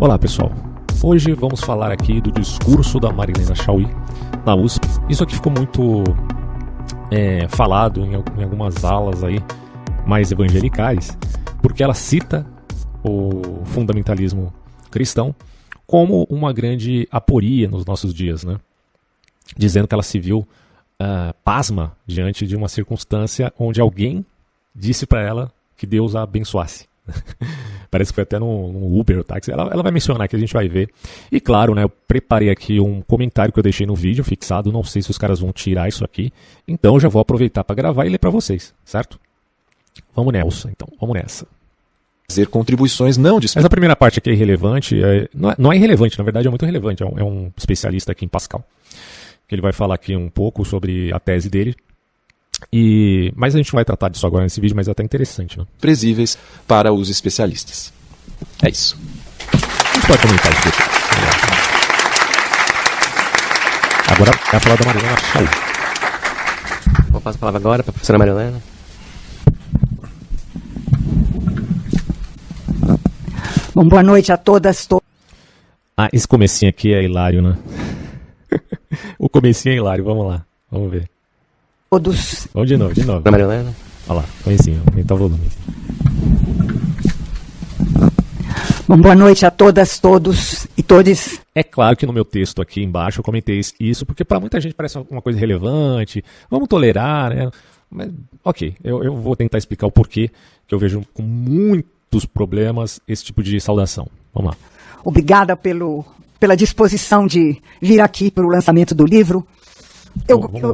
Olá pessoal, hoje vamos falar aqui do discurso da Marilena Chaui na USP. Isso aqui ficou muito falado em algumas alas aí mais evangelicais, porque ela cita o fundamentalismo cristão como uma grande aporia nos nossos dias, né? Dizendo que ela se viu pasma diante de uma circunstância onde alguém disse para ela que Deus a abençoasse. Parece que foi até no Uber ou táxi. Ela vai mencionar que a gente vai ver. E claro, né, eu preparei aqui um comentário que eu deixei no vídeo fixado. Não sei se os caras vão tirar isso aqui. Então eu já vou aproveitar para gravar e ler para vocês, certo? Vamos nessa, então. Vamos nessa. Fazer contribuições não Essa primeira parte aqui é irrelevante. Não é irrelevante, na verdade é muito relevante. É um especialista aqui em Pascal. Que ele vai falar aqui um pouco sobre a tese dele. Mas a gente vai tratar disso agora nesse vídeo, mas é até interessante, né? Presíveis para os especialistas. É isso. A gente pode comentar isso depois. Agora vai falar da Marilena Chaui. Vou passar a palavra agora para a professora Marilena. Bom, boa noite a todas. Esse comecinho aqui é hilário, né? O comecinho é hilário, vamos lá. Vamos ver. Todos. Vamos de novo. Marilena. Olha lá, comecinho, aumentar o volume. Bom, boa noite a todas, todos e todes. É claro que no meu texto aqui embaixo eu comentei isso, porque para muita gente parece uma coisa relevante, vamos tolerar, né? Mas, ok, eu vou tentar explicar o porquê que eu vejo com muitos problemas esse tipo de saudação. Vamos lá. Obrigada pela disposição de vir aqui para o lançamento do livro.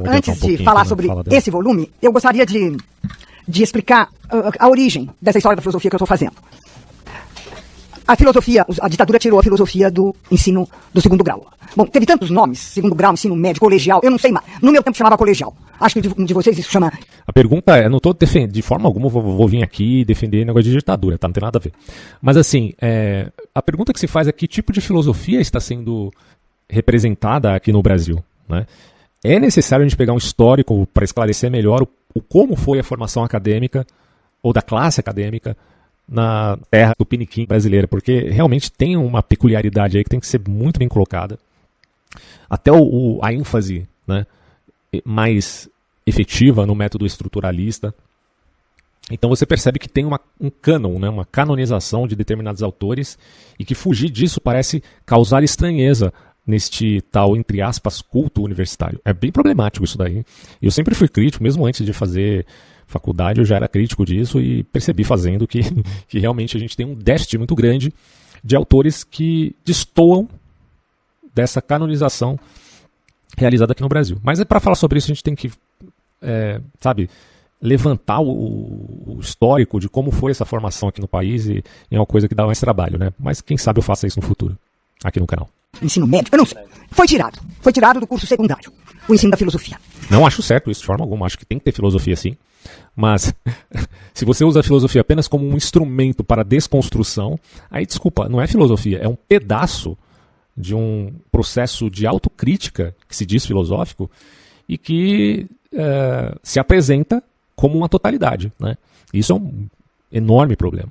Antes de falar sobre esse volume, eu gostaria de explicar a origem dessa história da filosofia que eu estou fazendo. A ditadura tirou a filosofia do ensino do segundo grau. Bom, teve tantos nomes, segundo grau, ensino médio, colegial, eu não sei mais. No meu tempo chamava colegial. Acho que de vocês isso chama... A pergunta é, eu não estou defendendo, de forma alguma vou vir aqui defender negócio de ditadura, tá? Não tem nada a ver. Mas assim, a pergunta que se faz é que tipo de filosofia está sendo representada aqui no Brasil, né? É necessário a gente pegar um histórico para esclarecer melhor o como foi a formação acadêmica ou da classe acadêmica na terra do piniquim brasileira, porque realmente tem uma peculiaridade aí que tem que ser muito bem colocada. Até a ênfase, né, mais efetiva no método estruturalista. Então você percebe que tem um cânon, né, uma canonização de determinados autores e que fugir disso parece causar estranheza neste tal, entre aspas, culto universitário. É bem problemático isso daí. Eu sempre fui crítico, mesmo antes de fazer faculdade, eu já era crítico disso e percebi fazendo que realmente a gente tem um déficit muito grande de autores que destoam dessa canonização realizada aqui no Brasil. Mas para falar sobre isso a gente tem que, levantar o histórico de como foi essa formação aqui no país e é uma coisa que dá mais trabalho, né? Mas quem sabe eu faça isso no futuro, aqui no canal. Ensino médio, eu não sei. Foi tirado do curso secundário, o ensino da filosofia. Não acho certo isso de forma alguma, acho que tem que ter filosofia sim, mas se você usa a filosofia apenas como um instrumento para desconstrução, aí desculpa, não é filosofia, é um pedaço de um processo de autocrítica que se diz filosófico e que se apresenta como uma totalidade, né? Isso é um enorme problema.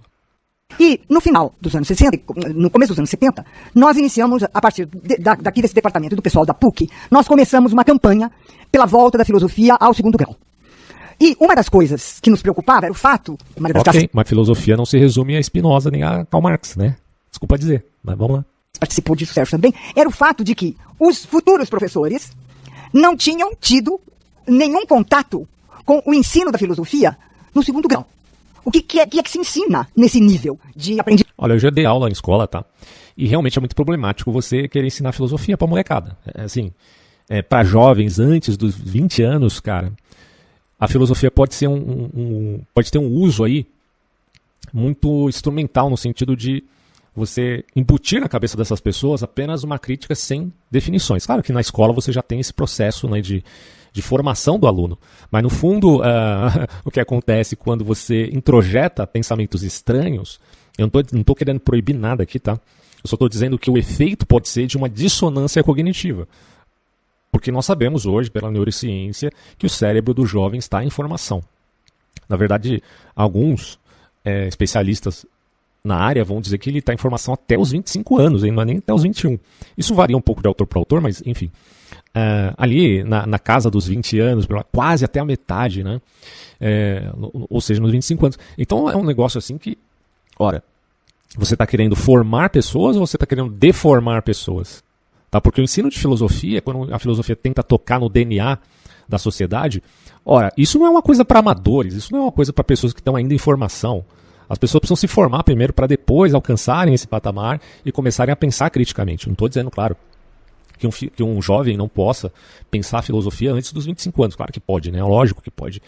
E no final dos anos 60, no começo dos anos 70, nós iniciamos, a partir daqui desse departamento do pessoal da PUC, nós começamos uma campanha pela volta da filosofia ao segundo grau. E uma das coisas que nos preocupava era o fato... Ok, mas filosofia não se resume a Spinoza nem a Karl Marx, né? Desculpa dizer, mas vamos lá. Participou disso, Sérgio, também. Era o fato de que os futuros professores não tinham tido nenhum contato com o ensino da filosofia no segundo grau. O que é que se ensina nesse nível de aprendizagem? Olha, eu já dei aula em escola, tá? E realmente é muito problemático você querer ensinar filosofia pra molecada. Para jovens antes dos 20 anos, cara, a filosofia pode ser pode ter um uso aí muito instrumental no sentido de você embutir na cabeça dessas pessoas apenas uma crítica sem definições. Claro que na escola você já tem esse processo, né, de formação do aluno. Mas, no fundo, o que acontece quando você introjeta pensamentos estranhos, eu não estou querendo proibir nada aqui, tá? Eu só estou dizendo que o efeito pode ser de uma dissonância cognitiva. Porque nós sabemos hoje, pela neurociência, que o cérebro do jovem está em formação. Na verdade, alguns especialistas na área vão dizer que ele está em formação até os 25 anos, não é nem até os 21. Isso varia um pouco de autor para autor, mas enfim. Ali na casa dos 20 anos, quase até a metade, né? Ou seja, nos 25 anos. Então é um negócio assim que, ora, você está querendo formar pessoas ou você está querendo deformar pessoas? Tá? Porque o ensino de filosofia, quando a filosofia tenta tocar no DNA da sociedade, ora, isso não é uma coisa para amadores, isso não é uma coisa para pessoas que estão ainda em formação. As pessoas precisam se formar primeiro para depois alcançarem esse patamar e começarem a pensar criticamente. Não estou dizendo, claro, que um jovem não possa pensar a filosofia antes dos 25 anos. Claro que pode, né? Lógico que pode.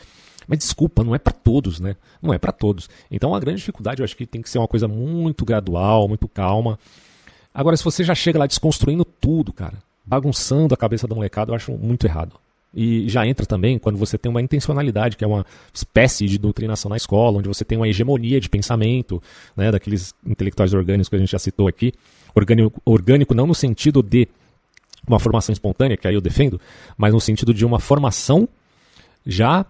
Mas desculpa, não é para todos, né? Não é para todos. Então a grande dificuldade eu acho que tem que ser uma coisa muito gradual, muito calma. Agora, se você já chega lá desconstruindo tudo, cara, bagunçando a cabeça da molecada, eu acho muito errado. E já entra também quando você tem uma intencionalidade, que é uma espécie de doutrinação na escola, onde você tem uma hegemonia de pensamento, né, daqueles intelectuais orgânicos que a gente já citou aqui. Orgânico não no sentido de uma formação espontânea, que aí eu defendo, mas no sentido de uma formação já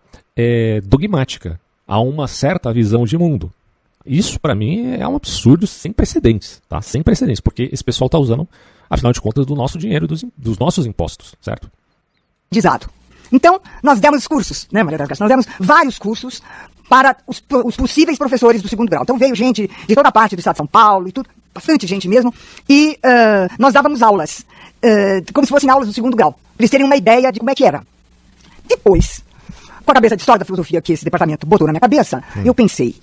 dogmática, a uma certa visão de mundo. Isso, para mim, é um absurdo sem precedentes, tá? Sem precedentes, porque esse pessoal está usando, afinal de contas, do nosso dinheiro, dos nossos impostos, certo? Então, nós demos cursos, né, Maria das Graças? Nós demos vários cursos para os possíveis professores do segundo grau. Então veio gente de toda parte do estado de São Paulo e tudo, bastante gente mesmo, e nós dávamos aulas, como se fossem aulas do segundo grau, para eles terem uma ideia de como é que era. Depois, com a cabeça de história da filosofia que esse departamento botou na minha cabeça, eu pensei,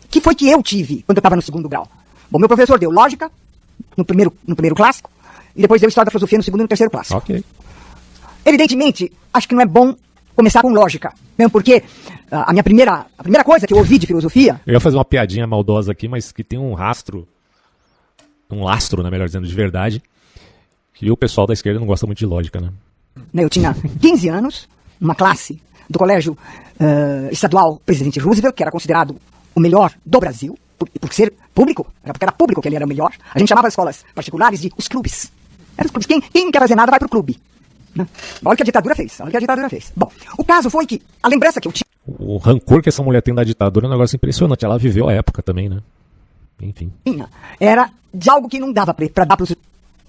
que foi que eu tive quando eu estava no segundo grau? Bom, meu professor deu lógica no primeiro clássico, e depois deu história da filosofia no segundo e no terceiro clássico. Ok. Evidentemente, acho que não é bom começar com lógica, mesmo porque a primeira coisa que eu ouvi de filosofia... Eu ia fazer uma piadinha maldosa aqui, mas que tem um lastro, né, melhor dizendo, de verdade, que o pessoal da esquerda não gosta muito de lógica, né? Eu tinha 15 anos, uma classe do colégio estadual Presidente Roosevelt, que era considerado o melhor do Brasil, por ser público, porque era público que ele era o melhor. A gente chamava as escolas particulares de os clubes. Eram os clubes. Quem não quer fazer nada vai pro clube. Olha o que a ditadura fez. Bom, o caso foi que a lembrança que eu tinha... O rancor que essa mulher tem da ditadura é um negócio impressionante. Ela viveu a época também, né? Enfim. Era de algo que não dava para dar pros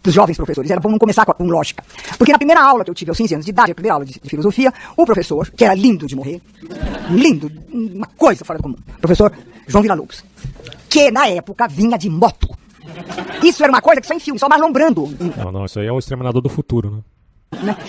jovens professores. Era bom não começar com lógica. Porque na primeira aula que eu tive aos 15 anos de idade, a primeira aula de filosofia, o professor, que era lindo de morrer, lindo, uma coisa fora do comum, professor João Villa-Lobos, que na época vinha de moto. Isso era uma coisa que só em filme, só malombrando. Não, isso aí é o Exterminador do Futuro, né?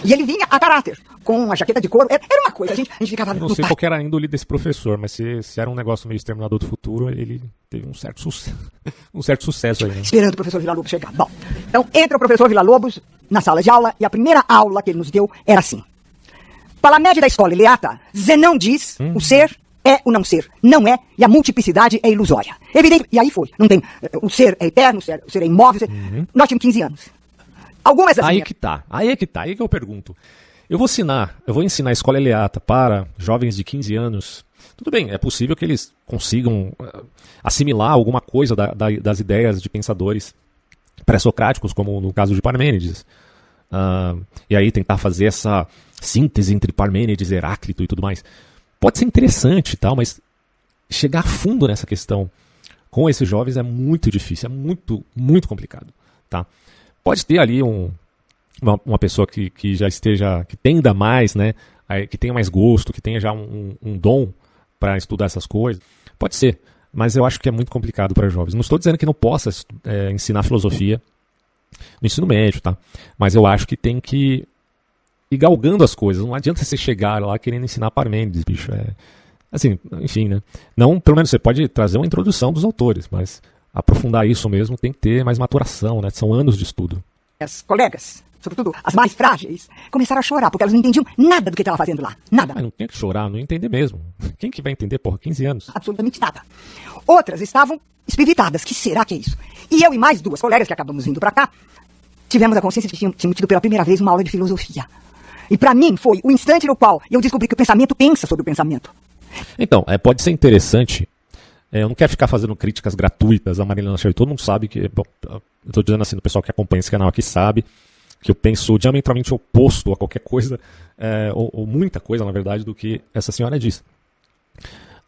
E ele vinha a caráter, com a jaqueta de couro. Era uma coisa, a gente ficava... Não sei qual que era a índole desse professor, mas se era um negócio meio Exterminador do Futuro, ele teve um certo sucesso aí, né? Esperando o professor Villa-Lobos chegar. Bom, então entra o professor Villa-Lobos na sala de aula, e a primeira aula que ele nos deu era assim. Para a média da escola Ileata, Zenão diz, o ser é o não ser, não é, e a multiplicidade é ilusória. Evidente, e aí foi, não tem, o ser é eterno, o ser é imóvel, nós tínhamos 15 anos. Algumas das aí é que eu pergunto. Eu vou ensinar a escola Ileata para jovens de 15 anos. Tudo bem, é possível que eles consigam assimilar alguma coisa das ideias de pensadores pré-socráticos, como no caso de Parmênides. E aí tentar fazer essa síntese entre Parmênides, Heráclito e tudo mais. Pode ser interessante e tal, mas chegar a fundo nessa questão com esses jovens é muito difícil, é muito, muito complicado, tá? Pode ter ali uma pessoa que já esteja, que tenda mais, né, que tenha mais gosto, que tenha já um dom para estudar essas coisas. Pode ser, mas eu acho que é muito complicado para jovens. Não estou dizendo que não possa ensinar filosofia no ensino médio, tá? Mas eu acho que tem que ir galgando as coisas. Não adianta você chegar lá querendo ensinar Parmênides, bicho. Assim, enfim, né? Não, pelo menos você pode trazer uma introdução dos autores, mas aprofundar isso mesmo tem que ter mais maturação, né? São anos de estudo. As colegas, sobretudo as mais frágeis, começaram a chorar, porque elas não entendiam nada do que estava fazendo lá. Nada. Mas não tem que chorar, não entender mesmo. Quem que vai entender, porra? 15 anos. Absolutamente nada. Outras estavam espivitadas. Que será que é isso? E eu e mais duas colegas que acabamos vindo para cá, tivemos a consciência de que tínhamos tido pela primeira vez uma aula de filosofia. E para mim foi o instante no qual eu descobri que o pensamento pensa sobre o pensamento. Então, pode ser interessante. Eu não quero ficar fazendo críticas gratuitas a Marilena Cherry. Todo mundo sabe que... Bom, eu estou dizendo assim, o pessoal que acompanha esse canal aqui sabe que eu penso diametralmente oposto a qualquer coisa, ou muita coisa, na verdade, do que essa senhora diz.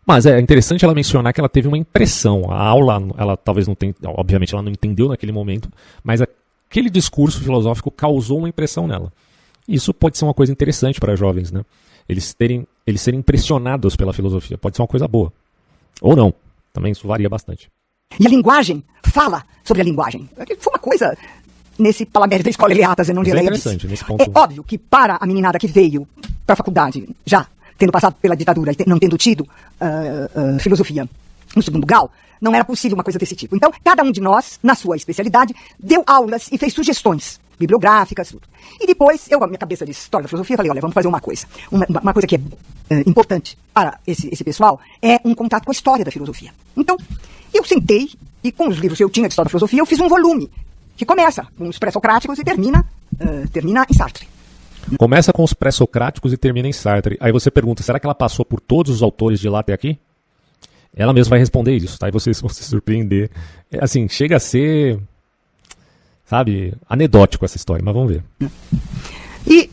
Mas é interessante ela mencionar que ela teve uma impressão. A aula, ela talvez não tenha, obviamente ela não entendeu naquele momento, mas aquele discurso filosófico causou uma impressão nela. Isso pode ser uma coisa interessante para jovens, né? Eles serem impressionados pela filosofia. Pode ser uma coisa boa. Ou não. Também isso varia bastante. E a linguagem fala sobre a linguagem. Foi uma coisa nesse palamério da escola Eliatas, eu não diria. É interessante nesse ponto. É óbvio que para a meninada que veio para a faculdade, já tendo passado pela ditadura e não tendo tido filosofia no segundo grau, não era possível uma coisa desse tipo. Então, cada um de nós, na sua especialidade, deu aulas e fez sugestões bibliográficas, tudo. E depois, eu, com a minha cabeça de história da filosofia, falei, olha, vamos fazer uma coisa. Uma coisa que é importante para esse pessoal é um contato com a história da filosofia. Então, eu sentei e com os livros que eu tinha de história da filosofia, eu fiz um volume que começa com os pré-socráticos e termina em Sartre. Começa com os pré-socráticos e termina em Sartre. Aí você pergunta, será que ela passou por todos os autores de lá até aqui? Ela mesma vai responder isso, tá? E vocês vão se surpreender. Assim, chega a ser, sabe, anedótico essa história, mas vamos ver. E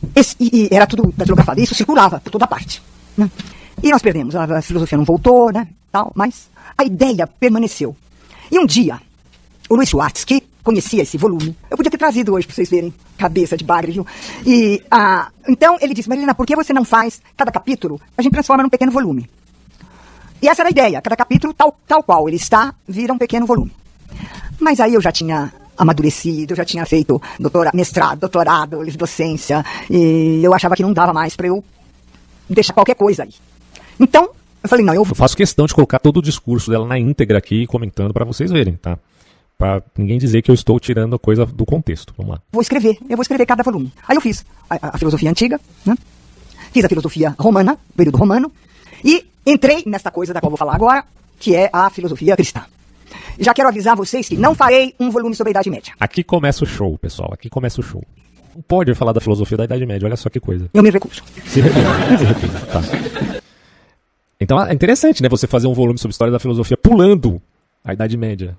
era tudo datilografado, e isso circulava por toda parte. Né? E nós perdemos, a filosofia não voltou, né, tal, mas a ideia permaneceu. E um dia, o Luiz Schwartz, que conhecia esse volume, eu podia ter trazido hoje para vocês verem, cabeça de bagre, viu? Então ele disse, Marilena, por que você não faz cada capítulo, a gente transforma num pequeno volume? E essa era a ideia, cada capítulo, tal qual ele está, vira um pequeno volume. Mas aí eu já tinha amadurecido, eu já tinha feito mestrado, doutorado, docência, e eu achava que não dava mais para eu deixar qualquer coisa aí. Então, eu falei, não, eu faço questão de colocar todo o discurso dela na íntegra aqui, comentando para vocês verem, tá? Para ninguém dizer que eu estou tirando a coisa do contexto. Vamos lá. Eu vou escrever cada volume. Aí eu fiz a filosofia antiga, né? Fiz a filosofia romana, período romano, e entrei nesta coisa da qual vou falar agora, que é a filosofia cristã. Já quero avisar vocês que não farei um volume sobre a Idade Média. Aqui começa o show, pessoal. Aqui começa o show. Não pode falar da filosofia da Idade Média, olha só que coisa. Eu me recuso. Se arrependa, tá. Então é interessante, né, você fazer um volume sobre a história da filosofia pulando a Idade Média.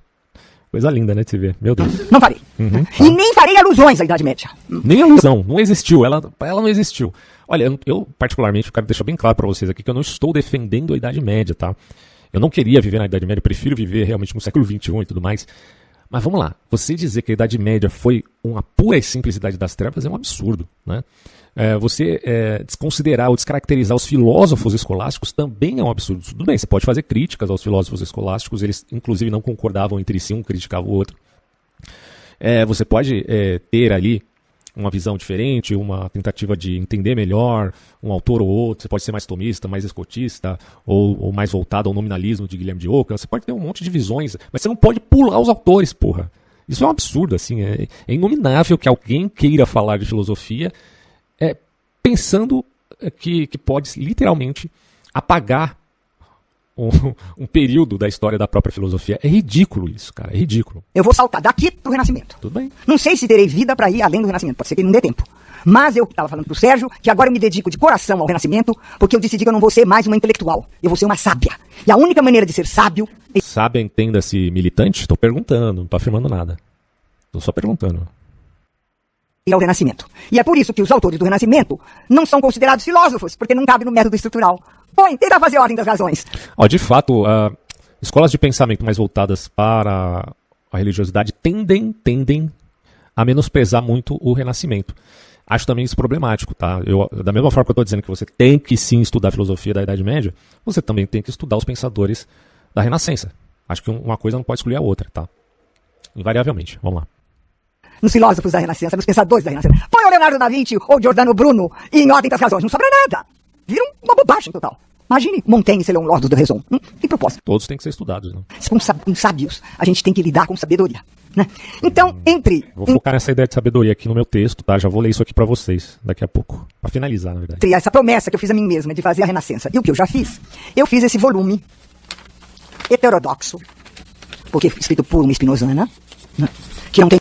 Coisa linda, né, de se ver. Meu Deus. Não farei. Tá. E nem farei alusões à Idade Média. Nem alusão, não existiu. Ela não existiu. Olha, eu particularmente quero deixar bem claro para vocês aqui que eu não estou defendendo a Idade Média, tá? Eu não queria viver na Idade Média, eu prefiro viver realmente no século XXI e tudo mais. Mas vamos lá, você dizer que a Idade Média foi uma pura e simples Idade das Trevas é um absurdo, né? Você desconsiderar ou descaracterizar os filósofos escolásticos também é um absurdo. Tudo bem, você pode fazer críticas aos filósofos escolásticos, eles inclusive não concordavam entre si, um criticava o outro. Você pode ter ali uma visão diferente, uma tentativa de entender melhor um autor ou outro, você pode ser mais tomista, mais escotista, ou mais voltado ao nominalismo de Guilherme de Ockham, você pode ter um monte de visões, mas você não pode pular os autores, porra. Isso é um absurdo, assim, é inominável que alguém queira falar de filosofia pensando que pode literalmente apagar um período da história da própria filosofia. É ridículo isso, cara, é ridículo. Eu vou saltar daqui pro Renascimento. Tudo bem. Não sei se terei vida para ir além do Renascimento, pode ser que não dê tempo. Mas eu estava falando pro Sérgio que agora eu me dedico de coração ao Renascimento, porque eu decidi que eu não vou ser mais uma intelectual, eu vou ser uma sábia. E a única maneira de ser sábio... Sábia, entenda-se militante? Estou perguntando, não estou afirmando nada. Estou só perguntando. E ao Renascimento. E é por isso que os autores do Renascimento não são considerados filósofos, porque não cabe no método estrutural. Tenta fazer ordem das razões. De fato, escolas de pensamento mais voltadas para a religiosidade tendem a menosprezar muito o Renascimento. Acho também isso problemático, tá? Da mesma forma que eu estou dizendo que você tem que sim estudar a filosofia da Idade Média, você também tem que estudar os pensadores da Renascença. Acho que uma coisa não pode excluir a outra, tá? Invariavelmente. Vamos lá. Nos filósofos da Renascença, nos pensadores da Renascença. Põe o Leonardo da Vinci ou Giordano Bruno e em ordem das razões. Não sobra nada. Vira uma bobagem total. Imagine Montaigne ser um Lord da Raison. Tem propósito. Todos têm que ser estudados, né? Com sábios, a gente tem que lidar com sabedoria. Né? Então, Vou focar nessa ideia de sabedoria aqui no meu texto, tá? Já vou ler isso aqui pra vocês daqui a pouco. Pra finalizar, na verdade. Entre essa promessa que eu fiz a mim mesma de fazer a Renascença e o que eu já fiz, eu fiz esse volume heterodoxo, porque escrito por uma espinosana, né? Que não tem...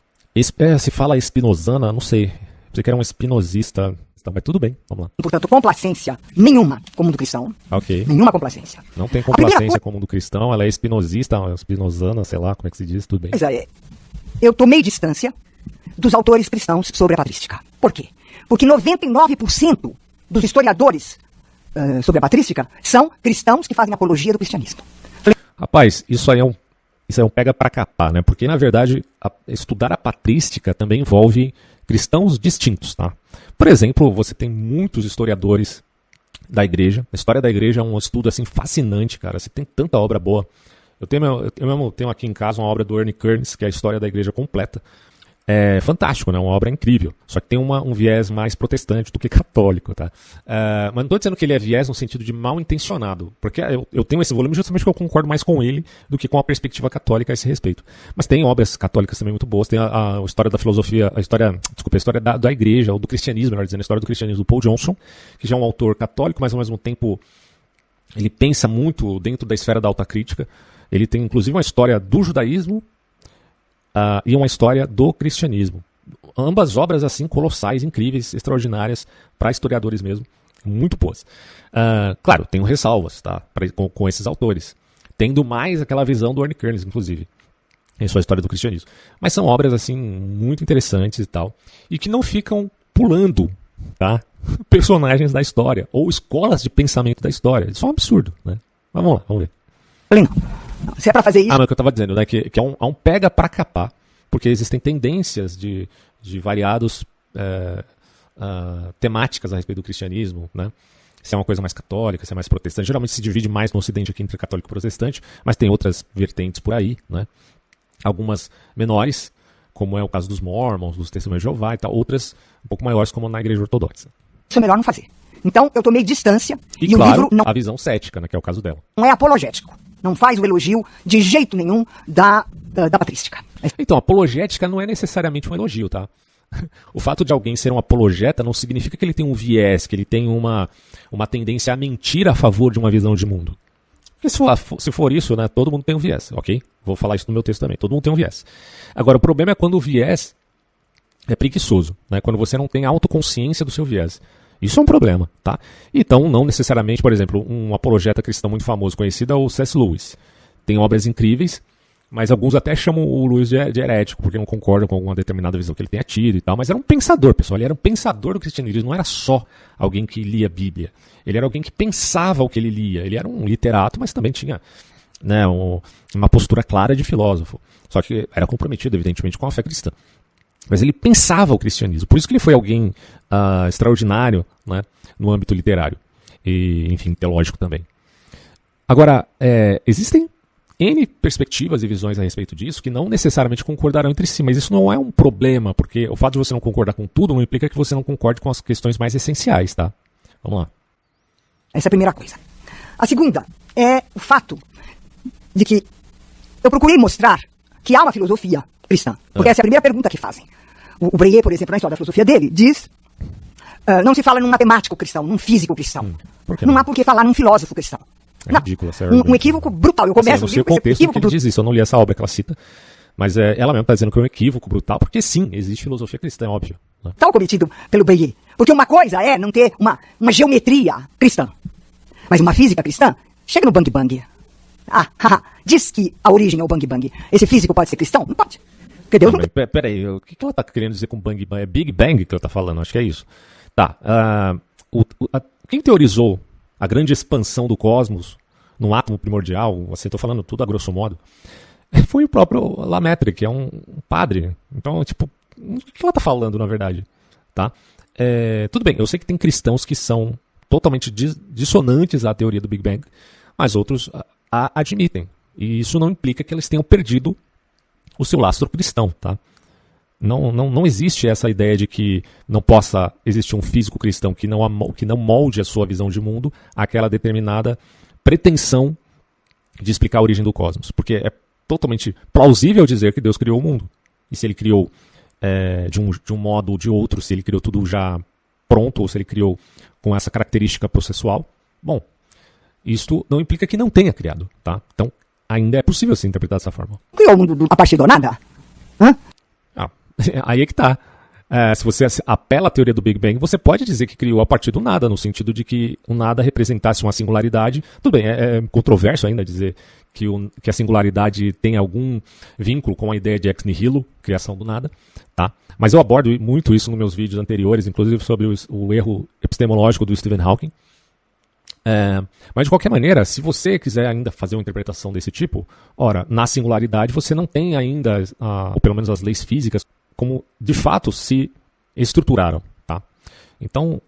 Se fala espinosana, não sei. Você que era um espinosista, mas tudo bem, vamos lá. Portanto, complacência nenhuma com o mundo cristão. Ok. Nenhuma complacência. Não tem complacência com o mundo cristão, ela é espinosista, espinosana, sei lá como é que se diz, tudo bem. Mas eu tomei distância dos autores cristãos sobre a patrística. Por quê? Porque 99% dos historiadores sobre a patrística são cristãos que fazem apologia do cristianismo. Rapaz, isso aí é um pega pra capar, né? Porque, na verdade, estudar a patrística também envolve cristãos distintos, tá? Por exemplo, você tem muitos historiadores da igreja. A história da igreja é um estudo, assim, fascinante, cara. Você tem tanta obra boa. Eu mesmo tenho aqui em casa uma obra do Ernie Kearns, que é a história da igreja completa. É fantástico, né? Uma obra incrível. Só que tem um viés mais protestante do que católico, tá? Mas não estou dizendo que ele é viés no sentido de mal intencionado, porque eu tenho esse volume justamente porque eu concordo mais com ele do que com a perspectiva católica a esse respeito. Mas tem obras católicas também muito boas. Tem a história da filosofia, a história da igreja, ou do cristianismo, melhor dizendo, a história do cristianismo do Paul Johnson, que já é um autor católico, mas ao mesmo tempo ele pensa muito dentro da esfera da alta crítica. Ele tem inclusive uma história do judaísmo, e uma história do cristianismo. Ambas obras assim colossais, incríveis, extraordinárias, para historiadores mesmo, muito boas. Claro, tenho ressalvas, tá, com esses autores, tendo mais aquela visão do Ernie Kearns, inclusive, em sua história do cristianismo. Mas são obras assim muito interessantes e tal, e que não ficam pulando, tá, personagens da história ou escolas de pensamento da história. Isso é um absurdo, né? Mas vamos lá, vamos ver. Se é para fazer isso... Mas o que eu estava dizendo, né, que é um pega para capar, porque existem tendências de variados temáticas a respeito do cristianismo, né? Se é uma coisa mais católica, se é mais protestante. Geralmente se divide mais no Ocidente aqui entre católico e protestante, mas tem outras vertentes por aí, né? Algumas menores, como é o caso dos Mormons, dos Testemunhos de Jeová e tal, outras um pouco maiores, como na Igreja Ortodoxa. Isso é melhor não fazer. Então, eu tomei distância e claro, o livro não... a visão cética, né, que é o caso dela. Não é apologético. Não faz o elogio de jeito nenhum da patrística. Então, apologética não é necessariamente um elogio, tá? O fato de alguém ser um apologeta não significa que ele tem um viés, que ele tem uma tendência a mentir a favor de uma visão de mundo. Porque se for isso, né, todo mundo tem um viés, ok? Vou falar isso no meu texto também. Todo mundo tem um viés. Agora, o problema é quando o viés é preguiçoso, né? Quando você não tem autoconsciência do seu viés. Isso é um problema, tá? Então, não necessariamente, por exemplo, um apologeta cristão muito famoso, conhecido é o C.S. Lewis. Tem obras incríveis, mas alguns até chamam o Lewis de herético, porque não concordam com alguma determinada visão que ele tenha tido e tal. Mas era um pensador, pessoal. Ele era um pensador do cristianismo. Ele não era só alguém que lia a Bíblia. Ele era alguém que pensava o que ele lia. Ele era um literato, mas também tinha, né, uma postura clara de filósofo. Só que era comprometido, evidentemente, com a fé cristã. Mas ele pensava o cristianismo. Por isso que ele foi alguém extraordinário, né, no âmbito literário. E, enfim, teológico também. Agora, existem N perspectivas e visões a respeito disso que não necessariamente concordarão entre si. Mas isso não é um problema, porque o fato de você não concordar com tudo não implica que você não concorde com as questões mais essenciais, tá? Vamos lá. Essa é a primeira coisa. A segunda é o fato de que eu procurei mostrar que há uma filosofia cristã. Porque essa é a primeira pergunta que fazem. O Breyer, por exemplo, na história da filosofia dele, diz não se fala num matemático cristão, num físico cristão. Não há por que falar num filósofo cristão. É ridículo essa argumento. Um equívoco brutal. Eu começo eu não sei o contexto que ele diz isso, eu não li essa obra que ela cita, mas ela mesma está dizendo que é um equívoco brutal, porque sim, existe filosofia cristã, óbvio. Né? Tal cometido pelo Breyer. Porque uma coisa é não ter uma geometria cristã, mas uma física cristã chega no Bang Bang. Diz que a origem é o Bang Bang. Esse físico pode ser cristão? Não pode. Porque Deus não... Peraí, o que ela está querendo dizer com Bang Bang? É Big Bang que ela está falando, acho que é isso. Tá, quem teorizou a grande expansão do cosmos num átomo primordial, assim, estou falando tudo a grosso modo, foi o próprio Lemaitre, que é um padre. Então, tipo, o que ela está falando, na verdade? Tá? Tudo bem, eu sei que tem cristãos que são totalmente dissonantes à teoria do Big Bang, mas outros a admitem. E isso não implica que eles tenham perdido o seu lastro cristão, tá? Não existe essa ideia de que não possa existir um físico cristão que não molde a sua visão de mundo àquela determinada pretensão de explicar a origem do cosmos. Porque é totalmente plausível dizer que Deus criou o mundo. E se ele criou de um modo ou de outro, se ele criou tudo já pronto, ou se ele criou com essa característica processual, bom, isto não implica que não tenha criado, tá? Então, ainda é possível se interpretar dessa forma. Criou o mundo a partir do nada? Aí é que tá. Se você apela à teoria do Big Bang, você pode dizer que criou a partir do nada, no sentido de que o nada representasse uma singularidade. Tudo bem, é controverso ainda dizer que a singularidade tem algum vínculo com a ideia de ex nihilo, criação do nada, tá? Mas eu abordo muito isso nos meus vídeos anteriores, inclusive sobre o erro epistemológico do Stephen Hawking. Mas de qualquer maneira, se você quiser ainda fazer uma interpretação desse tipo, ora, na singularidade você não tem ainda, ou pelo menos as leis físicas, como de fato se estruturaram. Tá? Então,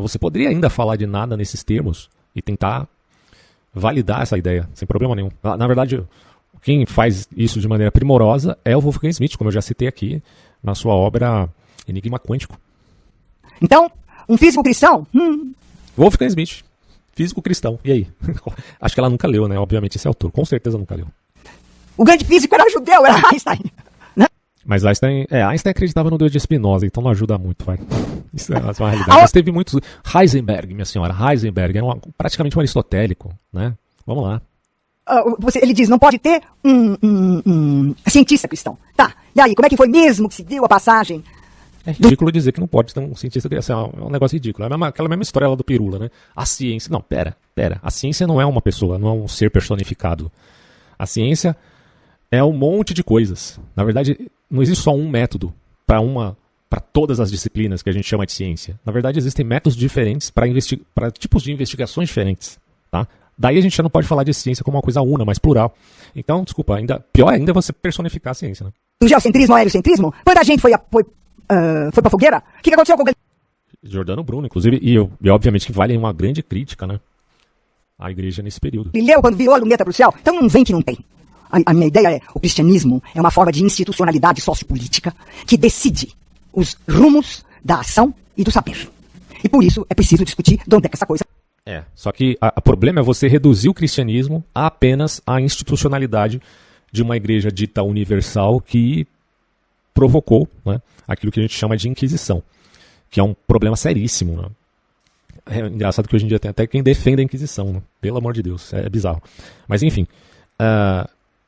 você poderia ainda falar de nada nesses termos e tentar validar essa ideia, sem problema nenhum. Na verdade, quem faz isso de maneira primorosa é o Wolfgang Schmidt, como eu já citei aqui, na sua obra Enigma Quântico. Então, um físico cristão? Wolfgang Schmidt, físico cristão. E aí? Acho que ela nunca leu, né? Obviamente, esse autor. Com certeza nunca leu. O grande físico era judeu, era Einstein. Né? Mas Einstein acreditava no Deus de Spinoza, então não ajuda muito, vai. Isso é uma realidade. Mas teve muitos... Heisenberg, minha senhora, Heisenberg era praticamente um aristotélico, né? Vamos lá. Ele diz, não pode ter um cientista cristão. Tá, e aí, como é que foi mesmo que se deu a passagem? É ridículo dizer que não pode ter um cientista cristão, é um negócio ridículo. É aquela mesma história lá do Pirula, né? A ciência... Não, pera. A ciência não é uma pessoa, não é um ser personificado. A ciência é um monte de coisas. Na verdade, não existe só um método para todas as disciplinas que a gente chama de ciência. Na verdade, existem métodos diferentes para tipos de investigações diferentes, tá? Daí a gente já não pode falar de ciência como uma coisa una, mas plural. Então, desculpa, pior ainda é você personificar a ciência, né? Do geocentrismo ao heliocentrismo, quando a gente foi pra fogueira, o que aconteceu com o Giordano Bruno, inclusive, e obviamente que vale uma grande crítica, né? A igreja nesse período. Galileu, quando virou a luneta pro céu? Então não vem que não tem. A minha ideia é, o cristianismo é uma forma de institucionalidade sociopolítica que decide os rumos da ação e do saber. E por isso é preciso discutir de onde é que essa coisa... Só que o problema é você reduzir o cristianismo a apenas a institucionalidade de uma igreja dita universal que provocou, né, aquilo que a gente chama de Inquisição, que é um problema seríssimo. Né? É engraçado que hoje em dia tem até quem defende a Inquisição, né? Pelo amor de Deus, é bizarro. Mas enfim,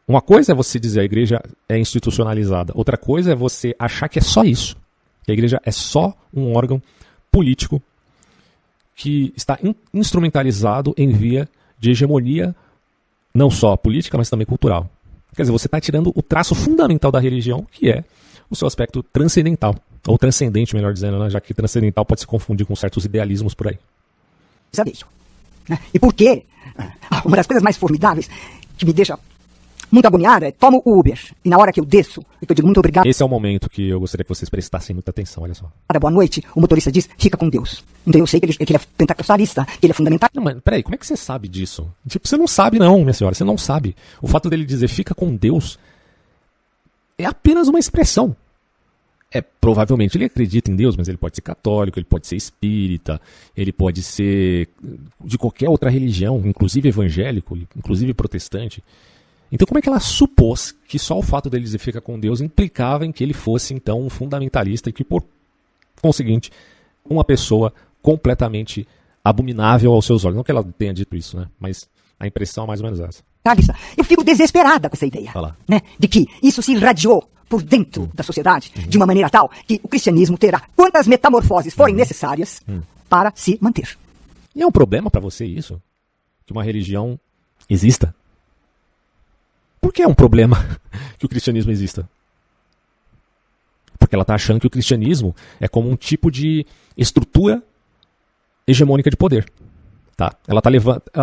uma coisa é você dizer a igreja é institucionalizada, outra coisa é você achar que é só isso, que a igreja é só um órgão político que está instrumentalizado em via de hegemonia, não só política, mas também cultural. Quer dizer, você está tirando o traço fundamental da religião, que é o seu aspecto transcendental, ou transcendente, melhor dizendo, né? Já que transcendental pode se confundir com certos idealismos por aí. E por quê? Uma das coisas mais formidáveis que me deixa muito agoniada é tomo o Uber, e na hora que eu desço, e que eu digo muito obrigado... Esse é o momento que eu gostaria que vocês prestassem muita atenção, olha só. Boa noite, o motorista diz, fica com Deus. Então eu sei que ele é pentecostalista, que ele é fundamental... Não, mas peraí, como é que você sabe disso? Tipo, você não sabe não, minha senhora, você não sabe. O fato dele dizer fica com Deus é apenas uma expressão. Provavelmente ele acredita em Deus, mas ele pode ser católico, ele pode ser espírita, ele pode ser de qualquer outra religião, inclusive evangélico, inclusive protestante. Então como é que ela supôs que só o fato dele dizer fica com Deus implicava em que ele fosse então um fundamentalista e que por conseguinte uma pessoa completamente abominável aos seus olhos? Não que ela tenha dito isso, né? Mas a impressão é mais ou menos essa. Eu fico desesperada com essa ideia, né? De que isso se irradiou por dentro da sociedade de uma maneira tal que o cristianismo terá quantas metamorfoses forem necessárias para se manter. E é um problema para você isso? Que uma religião exista? Por que é um problema que o cristianismo exista? Porque ela está achando que o cristianismo é como um tipo de estrutura hegemônica de poder. Tá? Ela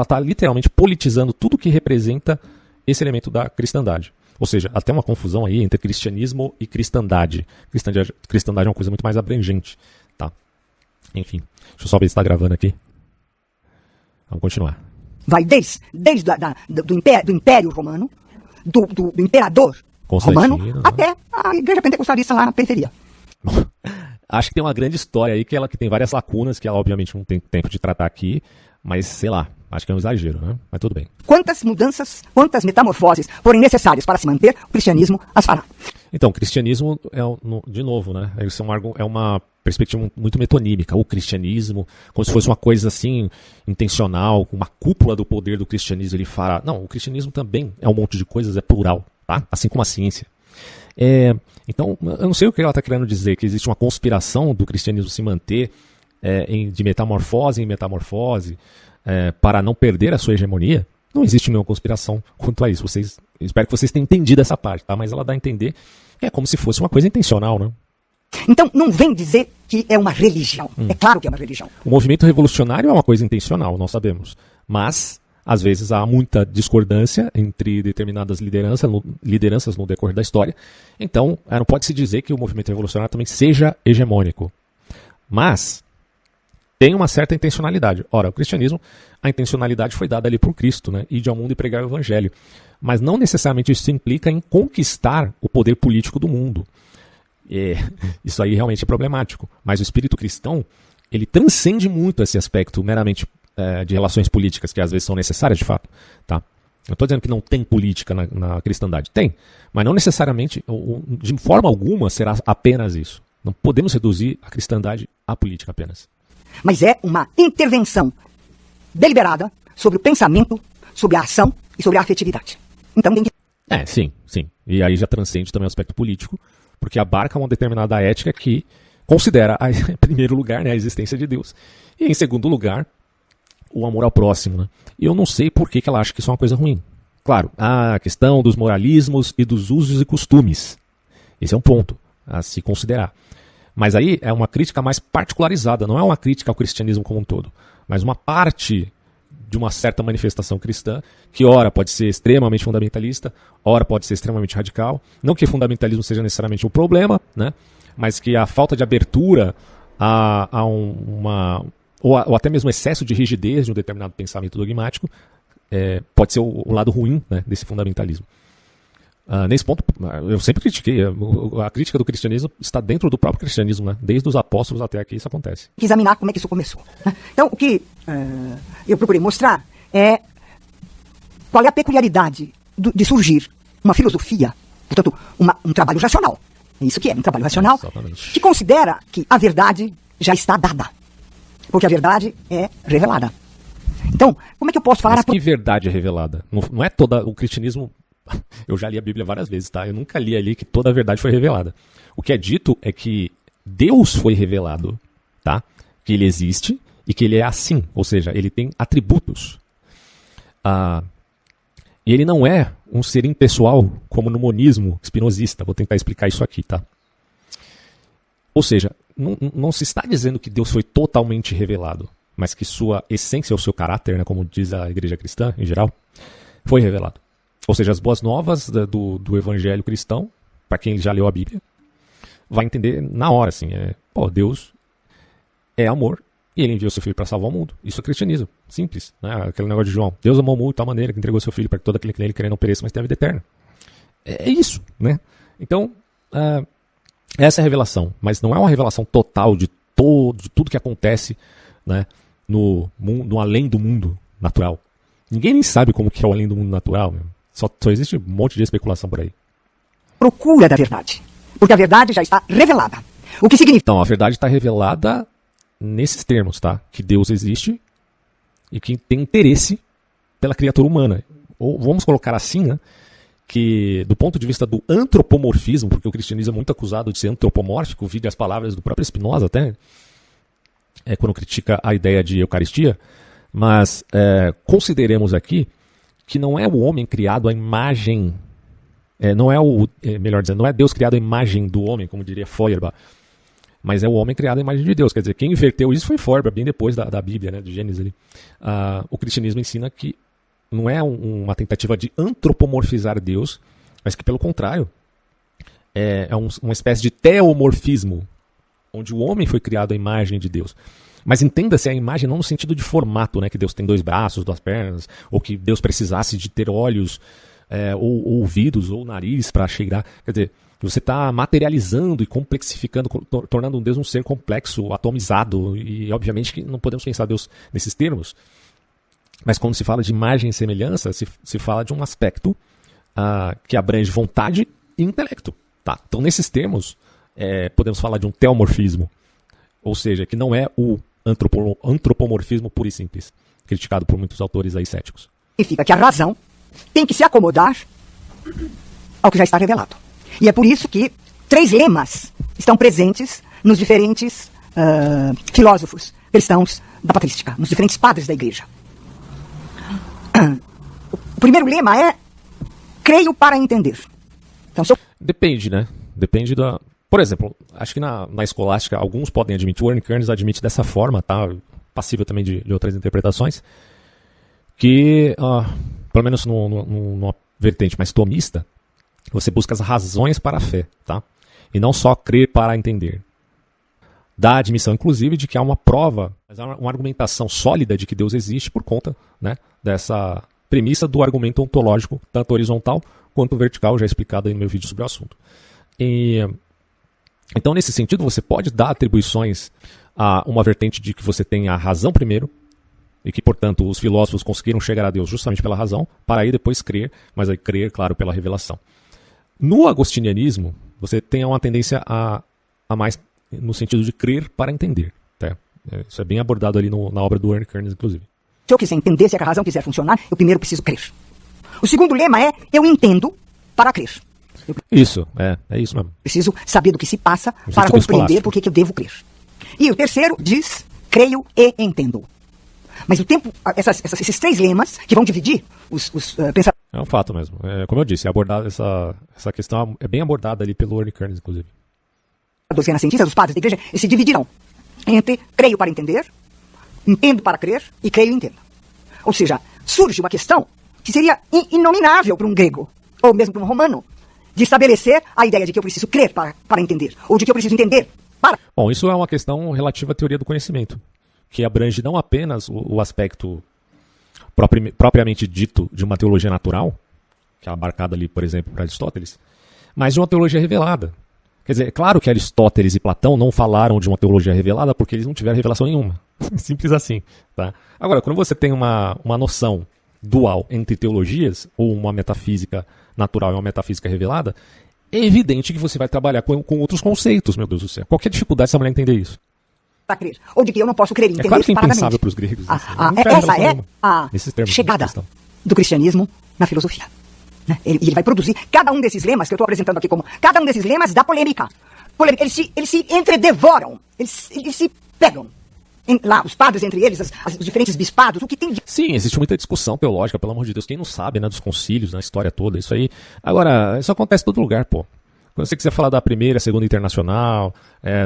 está literalmente politizando tudo que representa esse elemento da cristandade. Ou seja, até uma confusão aí entre cristianismo e cristandade. Cristandade é uma coisa muito mais abrangente. Tá? Enfim, deixa eu só ver se está gravando aqui. Vamos continuar. Vai desde do Império Romano, do imperador romano, até a igreja pentecostalista lá na periferia. Acho que tem uma grande história aí que tem várias lacunas, que ela obviamente não tem tempo de tratar aqui, mas sei lá, acho que é um exagero, né? Mas tudo bem. Quantas mudanças, quantas metamorfoses forem necessárias para se manter, o cristianismo as fará. Então, o cristianismo, de novo, né? Isso é uma perspectiva muito metonímica. O cristianismo, como se fosse uma coisa assim, intencional, uma cúpula do poder do cristianismo, ele fará. Não, o cristianismo também é um monte de coisas, é plural, tá? Assim como a ciência. Então, eu não sei o que ela está querendo dizer, que existe uma conspiração do cristianismo se manter de metamorfose em metamorfose para não perder a sua hegemonia. Não existe nenhuma conspiração quanto a isso. Espero que vocês tenham entendido essa parte, tá? Mas ela dá a entender que é como se fosse uma coisa intencional, né? Então, não vem dizer que é uma religião. É claro que é uma religião. O movimento revolucionário é uma coisa intencional, nós sabemos. Mas, às vezes, há muita discordância entre determinadas lideranças no decorrer da história. Então, não pode-se dizer que o movimento revolucionário também seja hegemônico. Mas tem uma certa intencionalidade. Ora, o cristianismo, a intencionalidade foi dada ali por Cristo, né? Ir ao mundo e pregar o evangelho. Mas não necessariamente isso implica em conquistar o poder político do mundo. Isso aí realmente é problemático. Mas o espírito cristão, ele transcende muito esse aspecto meramente de relações políticas, que às vezes são necessárias de fato. Tá? Não estou dizendo que não tem política na cristandade. Tem, mas não necessariamente, de forma alguma, será apenas isso. Não podemos reduzir a cristandade à política apenas. Mas é uma intervenção deliberada sobre o pensamento, sobre a ação e sobre a afetividade. Então tem que... Sim. E aí já transcende também o aspecto político, porque abarca uma determinada ética que considera, em primeiro lugar, né, a existência de Deus. E, em segundo lugar, o amor ao próximo. Né? E eu não sei por que ela acha que isso é uma coisa ruim. Claro, a questão dos moralismos e dos usos e costumes. Esse é um ponto a se considerar. Mas aí é uma crítica mais particularizada, não é uma crítica ao cristianismo como um todo, mas uma parte de uma certa manifestação cristã, que ora pode ser extremamente fundamentalista, ora pode ser extremamente radical. Não que fundamentalismo seja necessariamente um problema, né? Mas que a falta de abertura ou até mesmo excesso de rigidez de um determinado pensamento dogmático pode ser o lado ruim, né, desse fundamentalismo. Nesse ponto, eu sempre critiquei, a crítica do cristianismo está dentro do próprio cristianismo, né? Desde os apóstolos até aqui isso acontece. Examinar como é que isso começou. Então, o que eu procurei mostrar é qual é a peculiaridade de surgir uma filosofia, portanto, um trabalho racional. É isso que é, um trabalho racional, exatamente, que considera que a verdade já está dada, porque a verdade é revelada. Então, como é que eu posso falar... Mas que verdade é revelada? Não é toda o cristianismo... Eu já li a Bíblia várias vezes, tá? Eu nunca li ali que toda a verdade foi revelada. O que é dito é que Deus foi revelado, tá? Que ele existe e que ele é assim, ou seja, ele tem atributos. E ele não é um ser impessoal como no monismo espinosista. Vou tentar explicar isso aqui, tá? Ou seja, não se está dizendo que Deus foi totalmente revelado, mas que sua essência ou seu caráter, né, como diz a igreja cristã em geral, foi revelado. Ou seja, as boas novas do evangelho cristão, para quem já leu a Bíblia, vai entender na hora, assim, Deus é amor e ele enviou seu filho para salvar o mundo. Isso é cristianismo, simples, né? Aquele negócio de João, Deus amou o mundo de tal maneira que entregou seu filho para que todo aquele que nele crê não pereça, mas tenha vida eterna. É isso, né? Então, essa é a revelação, mas não é uma revelação total de tudo que acontece, né, no além do mundo natural. Ninguém nem sabe como que é o além do mundo natural, meu. Só existe um monte de especulação por aí. Procura da verdade. Porque a verdade já está revelada. O que significa... Então, a verdade está revelada nesses termos, tá? Que Deus existe e que tem interesse pela criatura humana. Ou vamos colocar assim, né? Que do ponto de vista do antropomorfismo, porque o cristianismo é muito acusado de ser antropomórfico, vide as palavras do próprio Spinoza até, quando critica a ideia de Eucaristia, mas consideremos aqui que não é o homem criado à imagem, não é Deus criado à imagem do homem, como diria Feuerbach, mas é o homem criado à imagem de Deus. Quer dizer, quem inverteu isso foi Feuerbach, bem depois da Bíblia, né, de Gênesis ali. O cristianismo ensina que não é uma tentativa de antropomorfizar Deus, mas que, pelo contrário, é uma espécie de teomorfismo, onde o homem foi criado à imagem de Deus. Mas entenda-se a imagem não no sentido de formato, né, que Deus tem 2 braços, 2 pernas, ou que Deus precisasse de ter olhos, ou ouvidos, ou nariz para cheirar. Quer dizer, você está materializando e complexificando, tornando um Deus um ser complexo, atomizado, e obviamente que não podemos pensar Deus nesses termos. Mas quando se fala de imagem e semelhança, se fala de um aspecto que abrange vontade e intelecto. Tá? Então, nesses termos, podemos falar de um teomorfismo, ou seja, que não é o antropomorfismo puro e simples, criticado por muitos autores aí céticos. Significa que a razão tem que se acomodar ao que já está revelado. E é por isso que 3 lemas estão presentes nos diferentes filósofos cristãos da patrística, nos diferentes padres da igreja. O primeiro lema é: creio para entender. Então, Depende, né? Depende Por exemplo, acho que na escolástica alguns podem admitir, o Warren Kearns admite dessa forma, tá? Passível também de outras interpretações, que, pelo menos numa vertente mais tomista, você busca as razões para a fé, tá? E não só crer para entender. Dá a admissão, inclusive, de que há uma prova, uma argumentação sólida de que Deus existe por conta, né, dessa premissa do argumento ontológico, tanto horizontal quanto vertical, já explicado aí no meu vídeo sobre o assunto. Então, nesse sentido, você pode dar atribuições a uma vertente de que você tem a razão primeiro, e que, portanto, os filósofos conseguiram chegar a Deus justamente pela razão, para aí depois crer, mas aí crer, claro, pela revelação. No agostinianismo, você tem uma tendência a mais no sentido de crer para entender. Tá? Isso é bem abordado ali na obra do Warren Kearns, inclusive. Se eu quiser entender, se a razão quiser funcionar, eu primeiro preciso crer. O segundo lema é, eu entendo para crer. Isso, é isso mesmo. Preciso saber do que se passa para compreender por que eu devo crer. E o terceiro diz, creio e entendo. Mas o tempo, esses 3 lemas que vão dividir os pensamentos. É um fato mesmo. Como eu disse, essa questão é bem abordada ali pelo Warren Kearns, inclusive. Dos renascentistas, dos padres da igreja, eles se dividirão entre creio para entender, entendo para crer e creio e entendo. Ou seja, surge uma questão que seria inominável para um grego, ou mesmo para um romano, de estabelecer a ideia de que eu preciso crer para entender, ou de que eu preciso entender para... Bom, isso é uma questão relativa à teoria do conhecimento, que abrange não apenas o aspecto propriamente dito de uma teologia natural, que é abarcada ali, por exemplo, para Aristóteles, mas de uma teologia revelada. Quer dizer, é claro que Aristóteles e Platão não falaram de uma teologia revelada porque eles não tiveram revelação nenhuma. Simples assim. Tá? Agora, quando você tem uma noção dual entre teologias, ou uma metafísica natural e uma metafísica revelada, é evidente que você vai trabalhar com outros conceitos, meu Deus do céu. Qual que é a dificuldade dessa mulher entender isso? Para crer. Ou de que eu não posso crer e entender claro que é separadamente. impensável para os gregos. Essa é a chegada do cristianismo na filosofia. Né? Ele vai produzir cada um desses lemas que eu estou apresentando aqui como cada um desses lemas da polêmica. Eles se entredevoram, eles se pegam. Lá, os padres entre eles, os diferentes bispados, o que tem de... Sim, existe muita discussão teológica, pelo amor de Deus. Quem não sabe, né, dos concílios, na história toda, isso aí. Agora, isso acontece em todo lugar, pô. Quando você quiser falar da primeira, segunda internacional,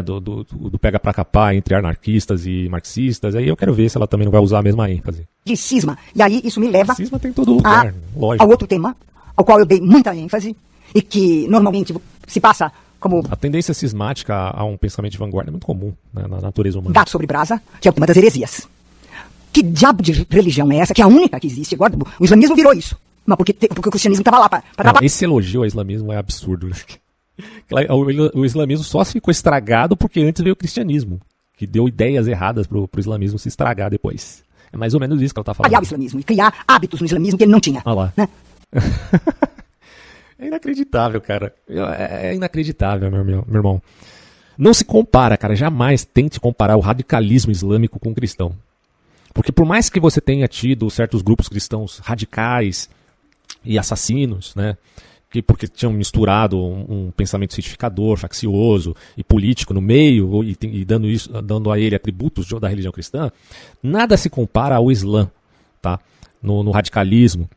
do pega pra capar entre anarquistas e marxistas, aí eu quero ver se ela também não vai usar a mesma ênfase. De cisma. E aí isso me leva cisma tem em todo lugar, lógico. Ao outro tema, ao qual eu dei muita ênfase, e que normalmente se passa como... A tendência cismática a um pensamento de vanguarda é muito comum, né, na natureza humana. Gato sobre brasa, que é o tema das heresias. Que diabo de religião é essa, que é a única que existe? Agora, o islamismo virou isso. Mas porque o cristianismo estava lá para trabalhar. Esse elogio ao islamismo é absurdo. O islamismo só ficou estragado porque antes veio o cristianismo, que deu ideias erradas pro islamismo se estragar depois. É mais ou menos isso que ela está falando. Criar o islamismo e criar hábitos no islamismo que ele não tinha. Olha lá. Né? É inacreditável, cara. É inacreditável, meu irmão. Não se compara, cara. Jamais tente comparar o radicalismo islâmico com o cristão. Porque por mais que você tenha tido certos grupos cristãos radicais e assassinos, né? Porque tinham misturado um pensamento cientificador, faccioso e político no meio, e dando a ele atributos da religião cristã, nada se compara ao Islã, tá? No radicalismo